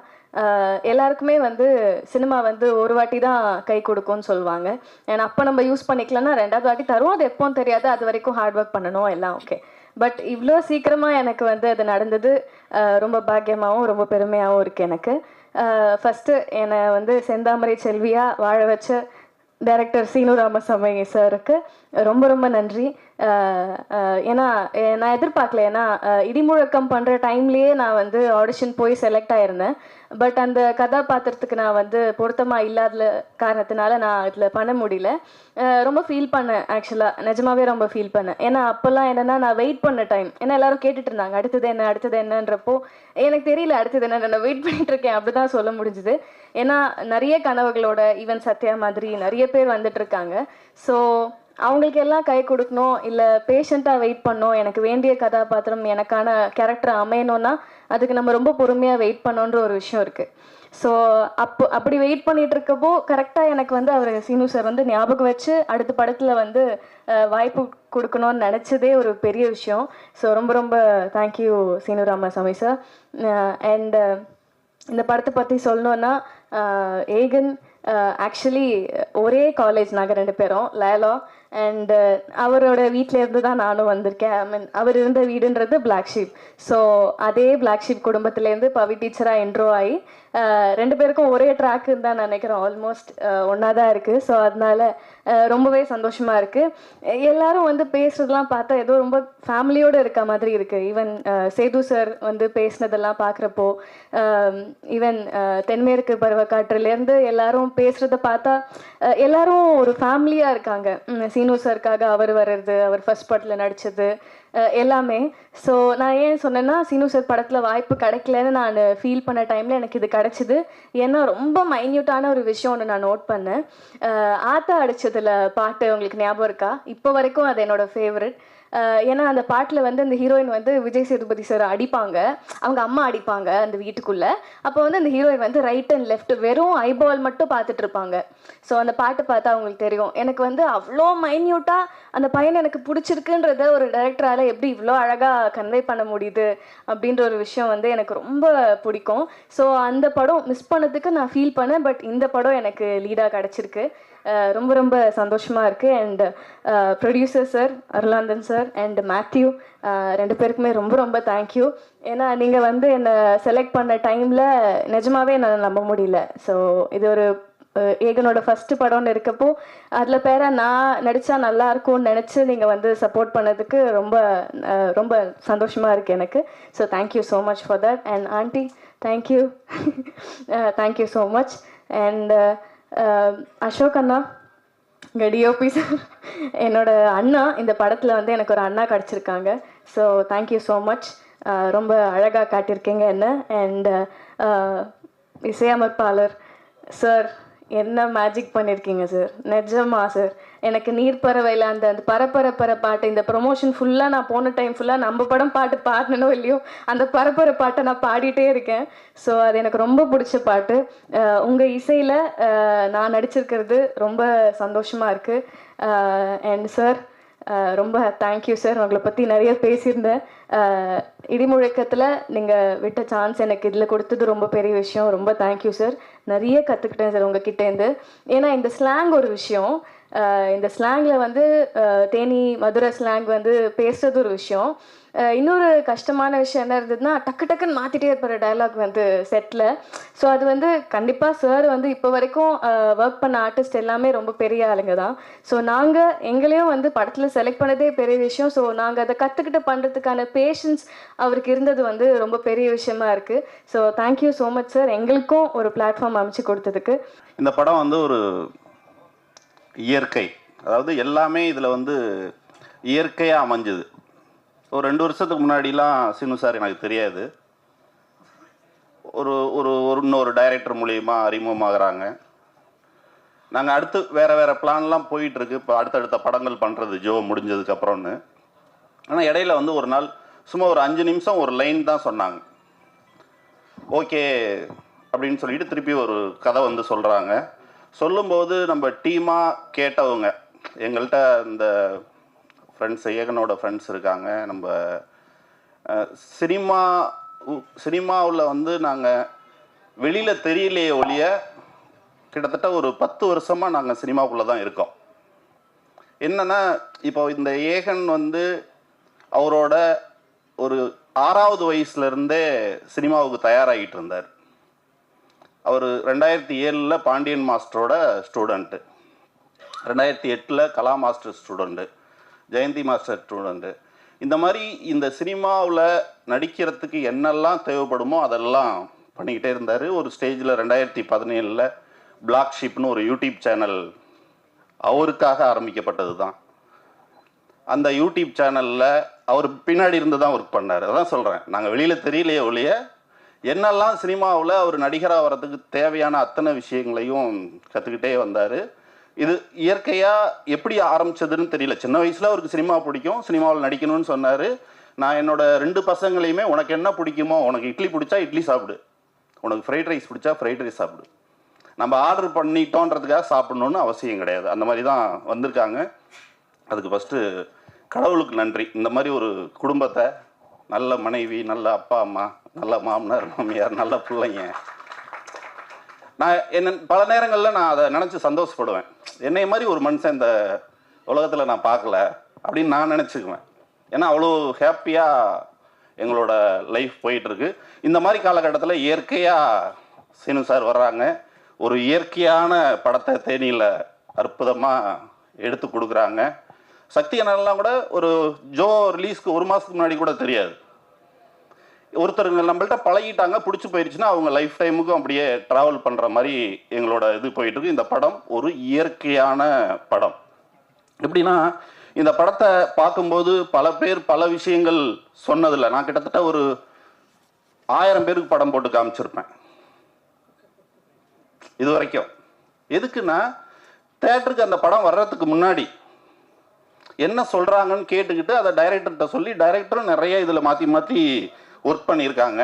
எல்லாருக்குமே வந்து சினிமா வந்து ஒரு வாட்டி தான் கை கொடுக்கும்னு சொல்லுவாங்க. ஏன்னா அப்போ நம்ம யூஸ் பண்ணிக்கலன்னா 2வது வாட்டி தரும், அது எப்போன்னு தெரியாது, அது வரைக்கும் ஹார்ட் ஒர்க் பண்ணணும் எல்லாம் ஓகே. பட் இவ்வளோ சீக்கிரமாக எனக்கு வந்து அது நடந்தது ரொம்ப பாக்கியமாகவும் ரொம்ப பெருமையாகவும் இருக்குது எனக்கு. ஃபஸ்ட்டு என்னை வந்து செந்தாமரை செல்வியாக வாழ வச்ச டைரக்டர் சீனு ராமசாமி சாருக்கு ரொம்ப ரொம்ப நன்றி. ஏன்னா நான் எதிர்பார்க்கல. ஏன்னா இடிமுழக்கம் பண்ணுற டைம்லேயே நான் வந்து ஆடிஷன் போய் செலக்ட் ஆயிருந்தேன். பட் அந்த கதாபாத்திரத்துக்கு நான் வந்து பொருத்தமாக இல்லாத காரணத்தினால நான் இதில் பண்ண முடியல. ரொம்ப ஃபீல் பண்ணேன். ஆக்சுவலாக நிஜமாவே ரொம்ப ஃபீல் பண்ணேன். ஏன்னா அப்போல்லாம் என்னென்னா நான் வெயிட் பண்ண டைம். ஏன்னா எல்லாரும் கேட்டுட்டு இருந்தாங்க அடுத்தது என்ன அடுத்தது என்னன்றப்போ எனக்கு தெரியல அடுத்தது என்ன, நான் வெயிட் பண்ணிட்டு இருக்கேன் அப்படி தான் சொல்ல முடிஞ்சுது. ஏன்னா நிறைய கனவுகளோட ஈவன் சத்யா மாதிரி நிறைய பேர் வந்துட்டு இருக்காங்க. ஸோ அவங்களுக்கு எல்லாம் கை கொடுக்கணும், இல்லை பேஷண்ட்டாக வெயிட் பண்ணணும். எனக்கு வேண்டிய கதாபாத்திரம் எனக்கான கேரக்டர் அமையணும்னா அதுக்கு நம்ம ரொம்ப பொறுமையாக வெயிட் பண்ணோன்ற ஒரு விஷயம் இருக்குது. ஸோ அப்படி வெயிட் பண்ணிட்டு இருக்கப்போ கரெக்டாக எனக்கு வந்து அவர் சீனு சார் வந்து ஞாபகம் வச்சு அடுத்த படத்தில் வந்து வாய்ப்பு கொடுக்கணும்னு நினச்சதே ஒரு பெரிய விஷயம். ஸோ ரொம்ப ரொம்ப thank you Seenu Ramasamy sir. And இந்த படத்தை பற்றி சொல்லணுன்னா ஏகன் ஆக்சுவலி ஒரே காலேஜ் நாங்கள் 2 பேரும் லேலா. அண்ட் அவரோட வீட்டிலேருந்து தான் நானும் வந்திருக்கேன். ஐ மீன் அவர் இருந்த வீடுன்றது பிளாக் ஷீப். ஸோ அதே பிளாக் ஷீப் குடும்பத்துலேருந்து பவி டீச்சராக என்ட்ரோ ஆகி 2 பேருக்கும் ஒரே ட்ராக்குன்னு தான் நினைக்கிறோம். ஆல்மோஸ்ட் ஒன்றா தான் இருக்குது. ஸோ அதனால ரொம்பவே சந்தோஷமாக இருக்குது. எல்லாரும் வந்து பேசுகிறதெல்லாம் பார்த்தா ஏதோ ரொம்ப ஃபேமிலியோடு இருக்க மாதிரி இருக்குது. ஈவன் சேது சார் வந்து பேசினதெல்லாம் பார்க்குறப்போ ஈவன் தென்மேற்கு பருவக்காற்றுலேருந்து எல்லாரும் பேசுகிறத பார்த்தா எல்லாரும் ஒரு ஃபேமிலியாக இருக்காங்க. சீனு சாருக்காக அவர் வர்றது, அவர் ஃபர்ஸ்ட் படத்தில் நடித்தது எல்லாமே. ஸோ நான் ஏன் சொன்னேன்னா சீனு சார் படத்தில் வாய்ப்பு கிடைக்கலன்னு நான் ஃபீல் பண்ண டைமில் எனக்கு இது கிடச்சிது. ஏன்னா ரொம்ப மைன்யூட்டான ஒரு விஷயம் ஒன்று நான் நோட் பண்ணேன். ஆத்தா அடித்ததில் பாட்டு உங்களுக்கு ஞாபகம் இருக்கா? இப்போ வரைக்கும் அது என்னோடய ஃபேவரட். ஏன்னா அந்த பாட்டில் வந்து அந்த ஹீரோயின் வந்து விஜய் சேதுபதி சார் அடிப்பாங்க, அவங்க அம்மா அடிப்பாங்க அந்த வீட்டுக்குள்ளே. அப்போ வந்து அந்த ஹீரோயின் வந்து ரைட் அண்ட் லெஃப்ட் வெறும் ஐபால் மட்டும் பார்த்துட்டு இருப்பாங்க. ஸோ அந்த பாட்டு பார்த்தா அவங்களுக்கு தெரியும். எனக்கு வந்து அவ்வளோ மைன்யூட்டாக அந்த பையனை எனக்கு பிடிச்சிருக்குன்றத ஒரு டைரக்டரால் எப்படி இவ்வளோ அழகாக கன்வே பண்ண முடியுது அப்படின்ற ஒரு விஷயம் வந்து எனக்கு ரொம்ப பிடிக்கும். ஸோ அந்த படம் மிஸ் பண்ணதுக்கு நான் ஃபீல் பண்ணேன். பட் இந்த படம் எனக்கு லீடாக கிடச்சிருக்கு. ரொம்ப ரொம்ப சந்தோஷமாக இருக்குது. And producer sir Arulanandan sir and Matthew 2 பேருக்குமே ரொம்ப ரொம்ப தேங்க்யூ. ஏன்னா நீங்கள் வந்து என்னை செலக்ட் பண்ண டைமில் நிஜமாவே என்னால் நம்ப முடியல. ஸோ இது ஒரு ஏகனோட ஃபஸ்ட்டு படம்னு இருக்கப்போ அதில் பேர நான் நடித்தா நல்லா இருக்கும்னு நினச்சி நீங்கள் வந்து சப்போர்ட் பண்ணதுக்கு ரொம்ப ரொம்ப சந்தோஷமாக இருக்குது எனக்கு. So thank you so much for that. And aunty thank you thank you so much. And Ashok அண்ணா இங்கே டிஓபி சார் என்னோட அண்ணா, இந்த படத்தில் வந்து எனக்கு ஒரு அண்ணா கிடச்சிருக்காங்க. So thank you so much. ரொம்ப அழகாக காட்டியிருக்கீங்க என்ன. அண்ட் இசையமைப்பாளர் சார் என்ன மேஜிக் பண்ணியிருக்கீங்க சார், நிஜமா சார். எனக்கு நீர்ப்பறவையில் அந்த அந்த பரப்பர பாட்டு, இந்த ப்ரொமோஷன் ஃபுல்லாக நான் போன டைம் ஃபுல்லாக நம்ம படம் பாட்டு பாடினோ இல்லையோ அந்த பரப்பர பாட்டை நான் பாடிட்டே இருக்கேன். ஸோ அது எனக்கு ரொம்ப பிடிச்ச பாட்டு. உங்கள் இசையில் நான் நடிச்சிருக்கிறது ரொம்ப சந்தோஷமாக இருக்குது. அண்ட் சார் ரொம்ப தேங்க்யூ சார். உங்களை பற்றி நிறைய பேசியிருந்தேன். இடிமுழக்கத்தில் நீங்கள் விட்ட சான்ஸ் எனக்கு இதில் கொடுத்தது ரொம்ப பெரிய விஷயம். ரொம்ப தேங்க்யூ சார். நிறைய கற்றுக்கிட்டேன் சார் உங்ககிட்டேருந்து. ஏன்னா இந்த ஸ்லாங் ஒரு விஷயம். இந்த ஸ்லாங்கில் வந்து தேனி மதுரை ஸ்லாங் வந்து பேசுறது ஒரு விஷயம். இன்னொரு கஷ்டமான விஷயம் என்ன இருந்ததுன்னா டக்கு டக்குன்னு மாற்றிட்டே இருப்பார் டைலாக் வந்து செட்டில். ஸோ அது வந்து கண்டிப்பாக சார் வந்து இப்போ வரைக்கும் ஒர்க் பண்ண ஆர்டிஸ்ட் எல்லாமே ரொம்ப பெரிய ஆளுங்க தான். ஸோ நாங்கள் எங்களையும் வந்து படத்தில் செலக்ட் பண்ணதே பெரிய விஷயம். ஸோ நாங்கள் அதை கற்றுக்கிட்டு பண்ணுறதுக்கான பேஷன்ஸ் அவருக்கு இருந்தது வந்து ரொம்ப பெரிய விஷயமா இருக்குது. So thank you so much sir, எங்களுக்கும் ஒரு பிளாட்ஃபார்ம் அமைச்சு கொடுத்ததுக்கு. இந்த படம் வந்து ஒரு இயற்கை, அதாவது எல்லாமே இதில் வந்து இயற்கையாக அமைஞ்சுது. ஒரு 2 வருஷத்துக்கு முன்னாடிலாம் சீனு சார் எனக்கு தெரியாது. ஒரு ஒரு இன்னொரு டைரக்டர் மூலியமா அறிமுகமாகறாங்க. நாங்கள் அடுத்து வேறு பிளான்லாம் போயிட்டுருக்கு. இப்போ அடுத்தடுத்த படங்கள் பண்ணுறது ஜோ முடிஞ்சதுக்கப்புறம்னு. ஆனால் இடையில வந்து ஒரு நாள் சும்மா ஒரு 5 நிமிஷம் ஒரு லைன் தான் சொன்னாங்க. ஓகே அப்படின்னு சொல்லிட்டு திருப்பி ஒரு கதை வந்து சொல்கிறாங்க. சொல்லும்போது நம்ம டீமாக கேட்டவங்க, எங்கள்கிட்ட இந்த ஃப்ரெண்ட்ஸ் ஏகனோட ஃப்ரெண்ட்ஸ் இருக்காங்க. நம்ம சினிமாவில் வந்து நாங்கள் வெளியில் தெரியலையே ஒழிய கிட்டத்தட்ட ஒரு 10 வருஷமாக நாங்கள் சினிமாவுக்குள்ளே தான் இருக்கோம். என்னென்னா இப்போ இந்த ஏகன் வந்து அவரோட ஒரு 6வது வயசுலேருந்தே சினிமாவுக்கு தயாராகிட்டு இருந்தார். அவர் 2007 பாண்டியன் மாஸ்டரோட student. 2008 Kala master student, Jayanthi master student. இந்த மாதிரி இந்த சினிமாவில் நடிக்கிறதுக்கு என்னெல்லாம் தேவைப்படுமோ அதெல்லாம் பண்ணிக்கிட்டே இருந்தார். ஒரு ஸ்டேஜில் 2017 பிளாக் ஷிப்னு ஒரு யூடியூப் சேனல் அவருக்காக ஆரம்பிக்கப்பட்டது தான். அந்த யூடியூப் சேனலில் அவர் பின்னாடி இருந்து தான் ஒர்க் பண்ணார். அதான் சொல்கிறேன், நாங்கள் வெளியில் தெரியலையே ஒழிய என்னெல்லாம் சினிமாவில் அவர் நடிகராக வர்றதுக்கு தேவையான அத்தனை விஷயங்களையும் கற்றுக்கிட்டே வந்தார். இது இயற்கையாக எப்படி ஆரம்பிச்சதுன்னு தெரியல. சின்ன வயசில் அவருக்கு சினிமா பிடிக்கும், சினிமாவில் நடிக்கணும்னு சொன்னார். நான் என்னோட 2 பசங்களையுமே உனக்கு என்ன பிடிக்குமோ, உனக்கு இட்லி பிடிச்சா இட்லி சாப்பிடு, உனக்கு ஃப்ரைட் ரைஸ் பிடிச்சா ஃப்ரைட் ரைஸ் சாப்பிடு, நம்ம ஆர்டர் பண்ணிட்டோன்றதுக்காக சாப்பிட்ணுன்னு அவசியம் கிடையாது. அந்த மாதிரி தான் வந்திருக்காங்க. அதுக்கு ஃபஸ்ட்டு கடவுளுக்கு நன்றி. இந்த மாதிரி ஒரு குடும்பத்தை, நல்ல மனைவி, நல்ல அப்பா அம்மா, நல்ல மாமனார் மாமியார், நல்ல பிள்ளைங்க. நான் பல நேரங்களில் நான் அதை நினச்சி சந்தோஷப்படுவேன். என்னை மாதிரி ஒரு மனுஷன் இந்த உலகத்தில் நான் பார்க்கல அப்படின்னு நான் நினச்சிக்குவேன். ஏன்னா அவ்வளோ ஹாப்பியாக எங்களோட லைஃப் போயிட்டுருக்கு. இந்த மாதிரி காலகட்டத்தில் இயற்கையாக சீனு சார் வர்றாங்க. ஒரு இயற்கையான படத்தை தேனியில் அற்புதமாக எடுத்து கொடுக்குறாங்க. சக்தி அண்ணன்லாம் கூட ஒரு ஜோ ரிலீஸ்க்கு 1 மாதத்துக்கு முன்னாடி கூட தெரியாது. ஒருத்தருங்க நம்மள்ட்ட பழகிட்டாங்க, பிடிச்சி போயிடுச்சுன்னா அவங்க லைஃப் டைமுக்கும் அப்படியே ட்ராவல் பண்ணுற மாதிரி எங்களோட இது போயிட்டுருக்கு. இந்த படம் ஒரு இயற்கையான படம். எப்படின்னா இந்த படத்தை பார்க்கும்போது பல பேர் பல விஷயங்கள் சொன்னதில்லை. நான் கிட்டத்தட்ட ஒரு 1000 பேருக்கு படம் போட்டு காமிச்சிருப்பேன் இது வரைக்கும். எதுக்குன்னா தேட்டருக்கு அந்த படம் வர்றதுக்கு முன்னாடி என்ன சொல்கிறாங்கன்னு கேட்டுக்கிட்டு அதை டைரக்டர்கிட்ட சொல்லி, டைரக்டரும் நிறைய இதில் மாற்றி மாற்றி ஒர்க் பண்ணியிருக்காங்க.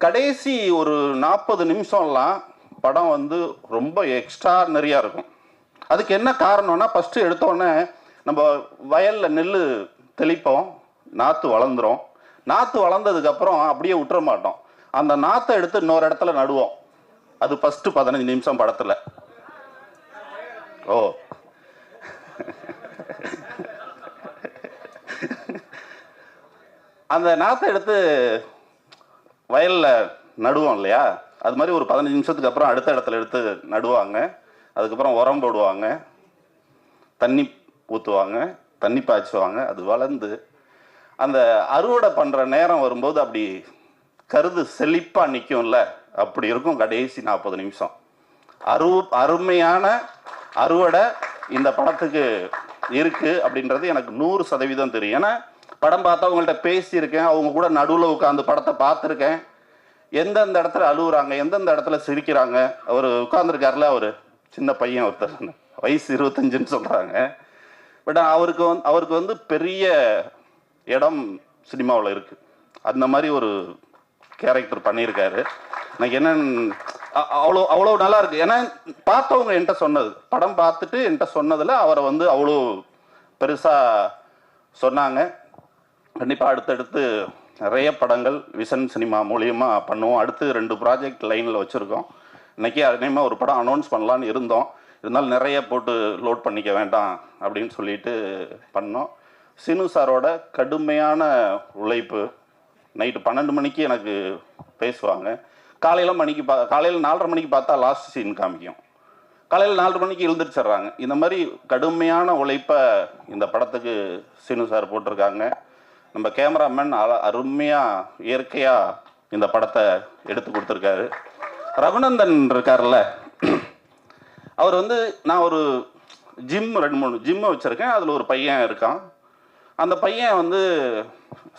கடைசி ஒரு 40 நிமிஷம்லாம் படம் வந்து ரொம்ப எக்ஸ்ட்ரானரியாக இருக்கும். அதுக்கு என்ன காரணம்னா, ஃபஸ்ட்டு எடுத்தோடனே நம்ம வயலில் நெல் தெளிப்போம், நாற்று வளர்ந்துடும். நாற்று வளர்ந்ததுக்கப்புறம் அப்படியே விட்டுற மாட்டோம், அந்த நாற்றை எடுத்து இன்னொரு இடத்துல நடுவோம். அது ஃபஸ்ட்டு 15 நிமிஷம் படத்தில். ஓ அந்த நாற்றை எடுத்து வயலில் நடுவோம் இல்லையா, அது மாதிரி ஒரு 15 நிமிஷத்துக்கு அப்புறம் அடுத்த இடத்துல எடுத்து நடுவாங்க. அதுக்கப்புறம் உரம் போடுவாங்க, தண்ணி ஊற்றுவாங்க, தண்ணி பாய்ச்சுவாங்க. அது வளர்ந்து அந்த அறுவடை பண்ணுற நேரம் வரும்போது அப்படி கருது செழிப்பாக நிற்கும்ல, அப்படி இருக்கும் கடைசி 40 நிமிஷம். அருமையான அறுவடை இந்த படத்துக்கு இருக்குது அப்படின்றது எனக்கு 100% தெரியும். ஏன்னா படம் பார்த்து அவங்கள்ட்ட பேசியிருக்கேன், அவங்க கூட நடுவில் உட்காந்து படத்தை பார்த்துருக்கேன். எந்தெந்த இடத்துல அழுகுறாங்க, எந்தெந்த இடத்துல சிரிக்கிறாங்க. அவர் உட்காந்துருக்காருல, அவர் சின்ன பையன் ஒருத்தர், வயசு 25ன்னு சொல்கிறாங்க. பட் அவருக்கு வந்து பெரிய இடம் சினிமாவில் இருக்குது. அந்த மாதிரி ஒரு கேரக்டர் பண்ணியிருக்காரு. எனக்கு என்னன்னு அவ்வளோ நல்லா இருக்குது. ஏன்னா பார்த்தவங்க என்கிட்ட சொன்னது, படம் பார்த்துட்டு என்கிட்ட சொன்னதில் அவரை வந்து அவ்வளோ பெருசாக சொன்னாங்க. கண்டிப்பாக அடுத்தடுத்து நிறைய படங்கள் விஷன் சினிமா மூலியமாக பண்ணுவோம். அடுத்து 2 ப்ராஜெக்ட் லைனில் வச்சுருக்கோம். இன்றைக்கி அதேமாதிரி ஒரு படம் அனௌன்ஸ் பண்ணலான்னு இருந்தோம். இருந்தாலும் நிறைய போட்டு லோட் பண்ணிக்க வேண்டாம் அப்படின்னு சொல்லிட்டு பண்ணோம். சீனு சாரோட கடுமையான உழைப்பு. நைட்டு 12 மணிக்கு எனக்கு பேசுவாங்க. காலையில் 4:30 மணிக்கு பார்த்தா லாஸ்ட் சீன் காமிக்கும். காலையில் 4 மணிக்கு எழுந்திரிச்சிட்றாங்க. இந்த மாதிரி கடுமையான உழைப்பை இந்த படத்துக்கு சீனு சார் போட்டிருக்காங்க. நம்ம கேமராமேன் அருமையாக இயற்கையாக இந்த படத்தை எடுத்து கொடுத்துருக்காரு. ரகுநந்தன் இருக்கார்ல, அவர் வந்து நான் ஒரு 2-3 ஜிம்மு வச்சுருக்கேன், அதில் ஒரு பையன் இருக்கான். அந்த பையன் வந்து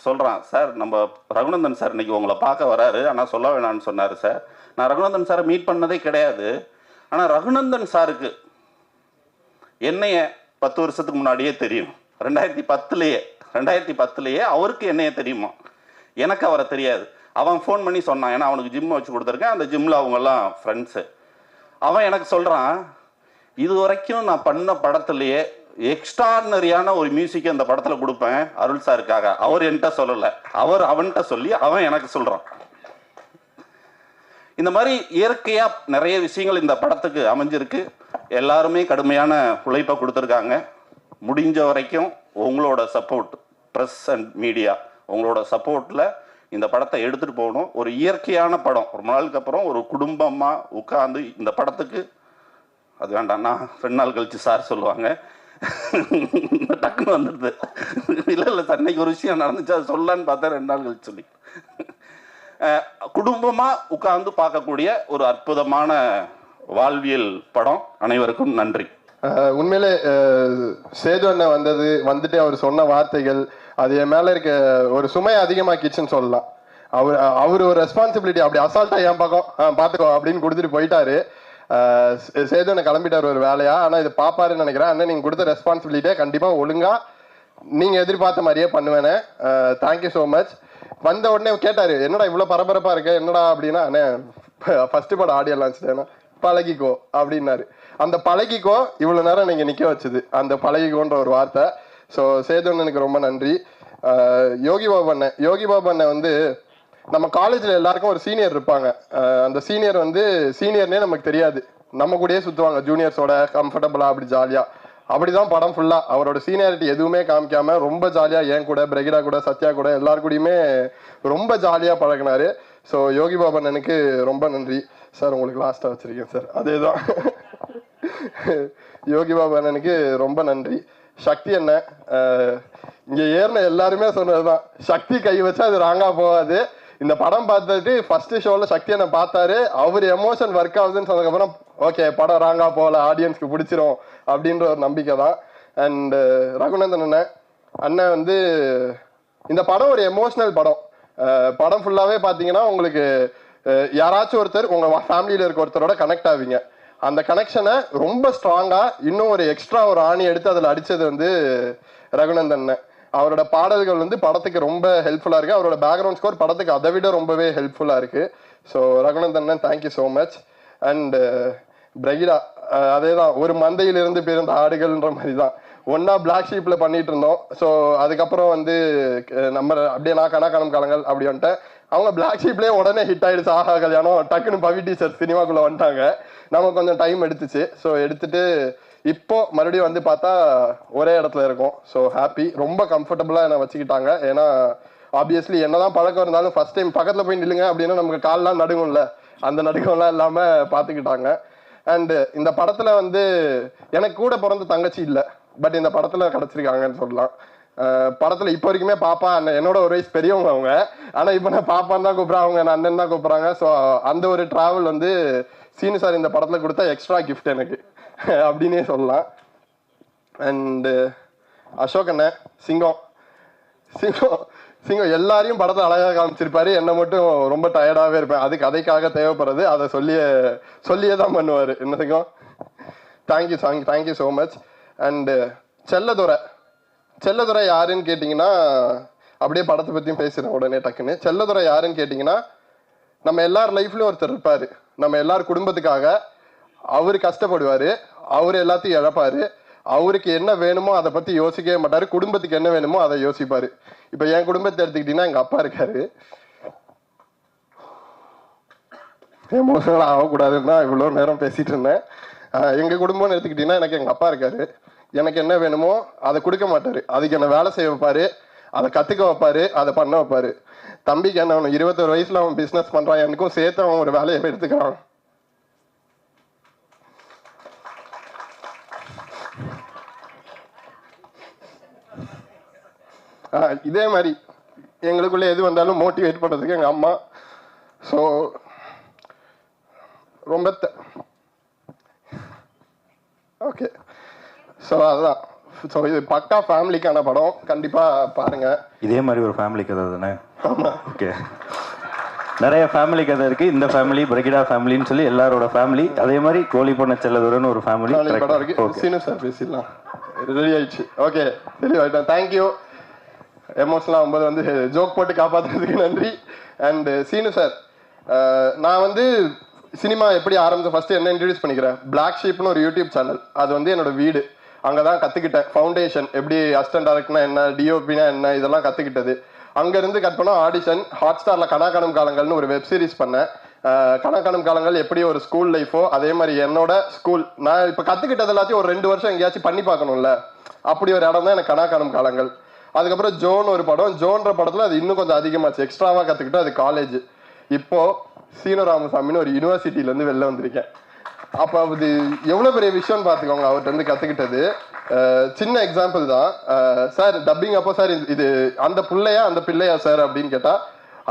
சொல்கிறான், சார் நம்ம ரகுநந்தன் சார் இன்றைக்கி உங்களை பார்க்க வராரு, ஆனால் சொல்ல வேணான்னு சொன்னார் சார். நான் ரகுநந்தன் சாரை மீட் பண்ணதே கிடையாது. ஆனால் ரகுநந்தன் சாருக்கு என்னைய 10 வருஷத்துக்கு முன்னாடியே தெரியும். 2010லேயே அவருக்கு என்னைய தெரியுமா, எனக்கு அவரை தெரியாது. அவன் ஃபோன் பண்ணி சொன்னான், ஏன்னா அவனுக்கு ஜிம் வச்சு கொடுத்துருக்கேன், அந்த ஜிம்மில் அவங்கெல்லாம் ஃப்ரெண்ட்ஸு. அவன் எனக்கு சொல்கிறான், இது வரைக்கும் நான் பண்ண படத்துலையே எக்ஸ்ட்ரானரியான ஒரு மியூசிக் அந்த படத்தில் கொடுப்பேன் அருள் சாருக்காக. அவர் என்கிட்ட சொல்லலை, அவன்கிட்ட சொல்லி அவன் எனக்கு சொல்கிறான். இந்த மாதிரி இயற்கையாக நிறைய விஷயங்கள் இந்த படத்துக்கு அமைஞ்சிருக்கு. எல்லாருமே கடுமையான உழைப்பை கொடுத்துருக்காங்க. முடிஞ்ச வரைக்கும் உங்களோட சப்போர்ட், ப்ரெஸ் அண்ட் மீடியா, உங்களோட சப்போர்ட்டில் இந்த படத்தை எடுத்துகிட்டு போகணும். ஒரு இயற்கையான படம், ரொம்ப நாளுக்கு அப்புறம் ஒரு குடும்பமாக உட்காந்து இந்த படத்துக்கு அது வேண்டாம், நான் 2 நாள் கழித்து சார் சொல்லுவாங்க. டக்குன்னு வந்துடுது. இல்லை சார், இன்னைக்கு ஒரு விஷயம் நடந்துச்சு, அது சொல்லலான்னு பார்த்தா 2 நாள் கழிச்சு சொல்லி. குடும்பமாக உட்கார்ந்து பார்க்கக்கூடிய ஒரு அற்புதமான வாழ்வியல் படம். அனைவருக்கும் நன்றி. உண்மையிலே சேது அண்ணன் வந்துட்டு அவர் சொன்ன வார்த்தைகள் அது என் மேலே இருக்க ஒரு சுமையை அதிகமாக்கிடுச்சுன்னு சொல்லலாம். அவர் ஒரு ரெஸ்பான்சிபிலிட்டி அப்படி அசால்ட்டா என் பக்கம் பார்த்துக்கோ அப்படின்னு கொடுத்துட்டு போயிட்டாரு. சேது அண்ணன் கிளம்பிட்டார் ஒரு வேலையா. ஆனால் இது பாப்பாருன்னு நினைக்கிறேன். அண்ணன் நீங்கள் கொடுத்த ரெஸ்பான்சிபிலிட்டியை கண்டிப்பாக ஒழுங்காக நீங்கள் எதிர்பார்த்த மாதிரியே பண்ணுவேனே. Thank you so much. வந்த உடனே கேட்டார், என்னடா இவ்வளோ பரபரப்பாக இருக்க, என்னடா அப்படின்னா, அண்ணே ஃபர்ஸ்ட் படம் ஆடியோ லான்ச் பழகிக்கோ அப்படின்னாரு. அந்த பழகிக்கோ இவ்வளோ நேரம் நீங்கள் நிற்க வச்சுது, அந்த பழகிக்கோன்ற ஒரு வார்த்தை. ஸோ சேதுண்ணனுக்கு ரொம்ப நன்றி. யோகி பாபு அண்ணன் நம்ம காலேஜில் எல்லாருக்கும் ஒரு சீனியர் இருப்பாங்க. அந்த சீனியர் சீனியர்னே நமக்கு தெரியாது, நம்ம கூடயே சுற்றுவாங்க ஜூனியர்ஸோட கம்ஃபர்டபுளாக அப்படி ஜாலியாக. அப்படிதான் படம் ஃபுல்லாக அவரோட சீனியாரிட்டி எதுவுமே காமிக்காம ரொம்ப ஜாலியாக என் கூட, பிரகிடா கூட, சத்யா கூட எல்லாரு கூடயுமே ரொம்ப ஜாலியாக பழகினாரு. ஸோ யோகி பாபு அண்ணனுக்கு ரொம்ப நன்றி சார். உங்களுக்கு லாஸ்ட்டாக வச்சிருக்கேன் சார், அதே தான். யோகி பாபு அண்ணனுக்கு ரொம்ப நன்றி. சக்தி அண்ணன் இங்கே ஏறின எல்லாருமே சொன்னதுதான், சக்தி கை வச்சா அது ராங்கா போகாது. இந்த படம் பார்த்துட்டு ஃபர்ஸ்ட் ஷோவில் சக்தி அண்ணன் பார்த்தாரு, அவர் எமோஷன் ஒர்க் ஆகுதுன்னு சொன்னதுக்கப்புறம் ஓகே படம் ராங்கா போகல, ஆடியன்ஸ்க்கு பிடிச்சிரும் அப்படின்ற ஒரு நம்பிக்கை தான். அண்ட் ரகுநந்தன் அண்ணன் இந்த படம் ஒரு எமோஷ்னல் படம். படம் ஃபுல்லாகவே பார்த்தீங்கன்னா உங்களுக்கு யாராச்சும் ஒருத்தர் உங்கள் ஃபேமிலியில் இருக்க ஒருத்தரோட கனெக்ட் ஆவீங்க. அந்த கனெக்ஷனை ரொம்ப ஸ்ட்ராங்காக இன்னும் ஒரு எக்ஸ்ட்ரா ஒரு ஆணி எடுத்து அதில் அடித்தது ரகுநந்தன். அவரோட பாடல்கள் படத்துக்கு ரொம்ப ஹெல்ப்ஃபுல்லாக இருக்குது. அவரோட பேக்ரவுண்ட் ஸ்கோர் படத்துக்கு அதை விட ரொம்பவே ஹெல்ப்ஃபுல்லாக இருக்குது. So Raghunandan thank you so much. And Brigida அதே தான், ஒரு மந்தையிலிருந்து பிறந்த ஆடுகள்ன்ற மாதிரி தான். ஒன்றா பிளாக் ஷீப்பில் பண்ணிட்டு இருந்தோம். ஸோ அதுக்கப்புறம் நம்ம அப்படியே நான் கணக்கானம் காலங்கள் அப்படி வந்துட்டேன். அவங்க பிளாக் ஷீப்லேயே உடனே ஹிட் ஆகிடுச்சு, ஆஹா கல்யாணம், டக்குன்னு பவி டீச்சர் சினிமாக்குள்ளே வந்துட்டாங்க. நமக்கு கொஞ்சம் டைம் எடுத்துச்சு. ஸோ எடுத்துட்டு இப்போ மறுபடியும் பார்த்தா ஒரே இடத்துல இருக்கும். ஸோ ஹாப்பி, ரொம்ப கம்ஃபர்டபுளாக என்னை வச்சுக்கிட்டாங்க. ஏன்னா ஆப்வியஸ்லி என்னதான் பழக்கம் இருந்தாலும் ஃபர்ஸ்ட் டைம் பக்கத்தில் போய் நில்லுங்க அப்படின்னா நமக்கு கால்லாம் நடுங்கும்ல, அந்த நடுக்கம்லாம் இல்லாமல் பார்த்துக்கிட்டாங்க. அண்டு இந்த படத்தில் எனக்கு கூட பிறந்த தங்கச்சி இல்லை, பட் இந்த படத்தில் கிடச்சிருக்காங்கன்னு சொல்லலாம். படத்தில் இப்போ வரைக்குமே பாப்பா அண்ணன், என்னோட ஒரு வயசு பெரியவங்க அவங்க, ஆனால் இப்போ நான் பாப்பான்னு தான் கூப்பிட்றேன், அவங்க நான் அண்ணன் தான் கூப்பிட்றாங்க. ஸோ அந்த ஒரு ட்ராவல் சீனு சார் இந்த படத்தில் கொடுத்தா எக்ஸ்ட்ரா கிஃப்ட் எனக்கு அப்படின்னே சொல்லலாம். அண்டு அசோக் அண்ணன் சிங்கம் எல்லாரையும் படத்தை அழகாக காமிச்சிருப்பாரு. என்னை மட்டும் ரொம்ப டயர்டாகவே இருப்பேன், அது கதைக்காக தேவைப்படுறது, அதை சொல்லியே தான் பண்ணுவார். என்ன சிங்கம், thank you so much. And Chelladurai யாருன்னு கேட்டிங்கன்னா, அப்படியே படத்தை பற்றியும் பேசுகிறேன் உடனே டக்குன்னு. செல்லதுரை யாருன்னு கேட்டிங்கன்னா, நம்ம எல்லார் லைஃப்லையும் ஒருத்தர் இருப்பார், நம்ம எல்லார் குடும்பத்துக்காக. அவர் கஷ்டப்படுவார், அவர் எல்லாத்தையும் இழப்பார், அவருக்கு என்ன வேணுமோ அதை பற்றி யோசிக்கவே மாட்டார், குடும்பத்துக்கு என்ன வேணுமோ அதை யோசிப்பார். இப்போ என் குடும்பத்தை எடுத்துக்கிட்டிங்கன்னா எங்கள் அப்பா இருக்காரு. எமோஷனல் ஆகக்கூடாதுன்னு தான் இவ்வளோ நேரம் பேசிகிட்டு இருந்தேன். எங்கள் குடும்பம்னு எடுத்துக்கிட்டிங்கன்னா எனக்கு எங்கள் அப்பா இருக்காரு. எனக்கு என்ன வேணுமோ அதை கொடுக்க மாட்டார், அதுக்கு என்ன வேலை செய்ய வைப்பார், அதை கற்றுக்க வைப்பார், அதை பண்ண வைப்பார். தம்பிக்கு என்ன வேணும், 21 வயசில் அவன் பிஸ்னஸ் பண்ணுறான், எனக்கும் சேர்த்து அவன் ஒரு வேலையை எடுத்துக்கிறான். இதே மாதிரி எங்களுக்குள்ளே எது வந்தாலும் மோட்டிவேட் பண்ணுறதுக்கு எங்கள் அம்மா. ஸோ ரொம்ப ஓகே. ஸோ அதுதான். ஸோ இது பக்கா ஃபேமிலிக்கான படம், கண்டிப்பாக பாருங்கள். இதே மாதிரி ஒரு ஃபேமிலி கதை தானே? ஆமாம். ஓகே, நிறைய ஃபேமிலி கதை இருக்குது. இந்த ஃபேமிலி பிரகிடா ஃபேமிலின்னு சொல்லி எல்லாரோட ஃபேமிலி. அதே மாதிரி கோழி பண்ண செல்லதுரன்னு ஒரு ஃபேமிலி படம் இருக்குது. சீனு சார் பேசிடலாம், ரெடி ஆயிடுச்சு. ஓகே, தெளிவாயிட்டேன். தேங்க்யூ. எமோஷனலாக ஆகும்போது ஜோக் போட்டு காப்பாற்றுறதுக்கு நன்றி. அண்டு சீனு சார், நான் சினிமா எப்படி ஆரம்பிச்சேன், ஃபஸ்ட்டு என்ன இன்ட்ரடியூஸ் பண்ணிக்கிறேன். பிளாக் ஷீப்னு ஒரு யூடியூப் சேனல், அது என்னோட வீடு. அங்கே தான் கற்றுக்கிட்டேன் ஃபவுண்டேஷன், எப்படி அசிஸ்டன்ட் டைரக்டர்னா என்ன, டிஓபினா என்ன, இதெல்லாம் கற்றுக்கிட்டது. அங்கேருந்து கட் பண்ணோம் ஆடிஷன். ஹாட்ஸ்டாரில் கனாக்கானம் காலங்கள்னு ஒரு வெப் சீரிஸ் பண்ணேன். கனாக்கானம் காலங்கள் எப்படி ஒரு ஸ்கூல் லைஃபோ அதே மாதிரி என்னோட ஸ்கூல், நான் இப்போ கற்றுக்கிட்டது எல்லாத்தையும் ஒரு 2 வருஷம் எங்கேயாச்சும் பண்ணி பார்க்கணும்ல, அப்படி ஒரு இடம் தான் எனக்கு கனாக்கானம் காலங்கள். அதுக்கப்புறம் ஜோன் ஒரு படம், ஜோன்ற படத்தில் அது இன்னும் கொஞ்சம் அதிகமாச்சு, எக்ஸ்ட்ராவாக கற்றுக்கிட்டோம். அது காலேஜ். இப்போது சீனு ராமசாமின்னு ஒரு யூனிவர்சிட்டியிலேருந்து வெளில வந்திருக்கேன். அப்போ அது எவ்வளோ பெரிய விஷயம்னு பார்த்துக்கோங்க அவர்கிட்ட இருந்து கற்றுக்கிட்டது. சின்ன எக்ஸாம்பிள் தான் சார், டப்பிங் அப்போ சார் இது அந்த பிள்ளையா அந்த பிள்ளையா சார் அப்படின்னு கேட்டால்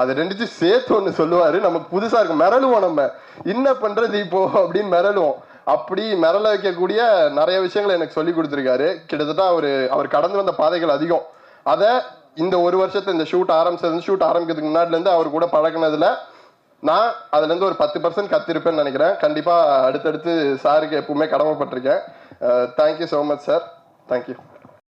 அது ரெண்டுத்தையும் சேர்த்து ஒன்று சொல்லுவார். நமக்கு புதுசாக இருக்கும், மிரளுவோம், நம்ம என்ன பண்ணுறது இப்போ அப்படின்னு மிரளுவோம். அப்படி மிரள வைக்கக்கூடிய நிறைய விஷயங்களை எனக்கு சொல்லி கொடுத்துருக்காரு. கிட்டத்தட்ட அவர் கடந்து வந்த பாதைகள் அதிகம். அதை இந்த ஒரு வருஷத்துல இந்த ஷூட் ஆரம்பிக்கிறதுக்கு முன்னாடிலேருந்து அவர் கூட பழகினதுல நான் அதுலேருந்து ஒரு 10% கத்திருப்பேன்னு நினைக்கிறேன். கண்டிப்பாக அடுத்தடுத்து சாருக்கு எப்பவுமே கடமைப்பட்டிருக்கேன். Thank you so much sir. Thank you.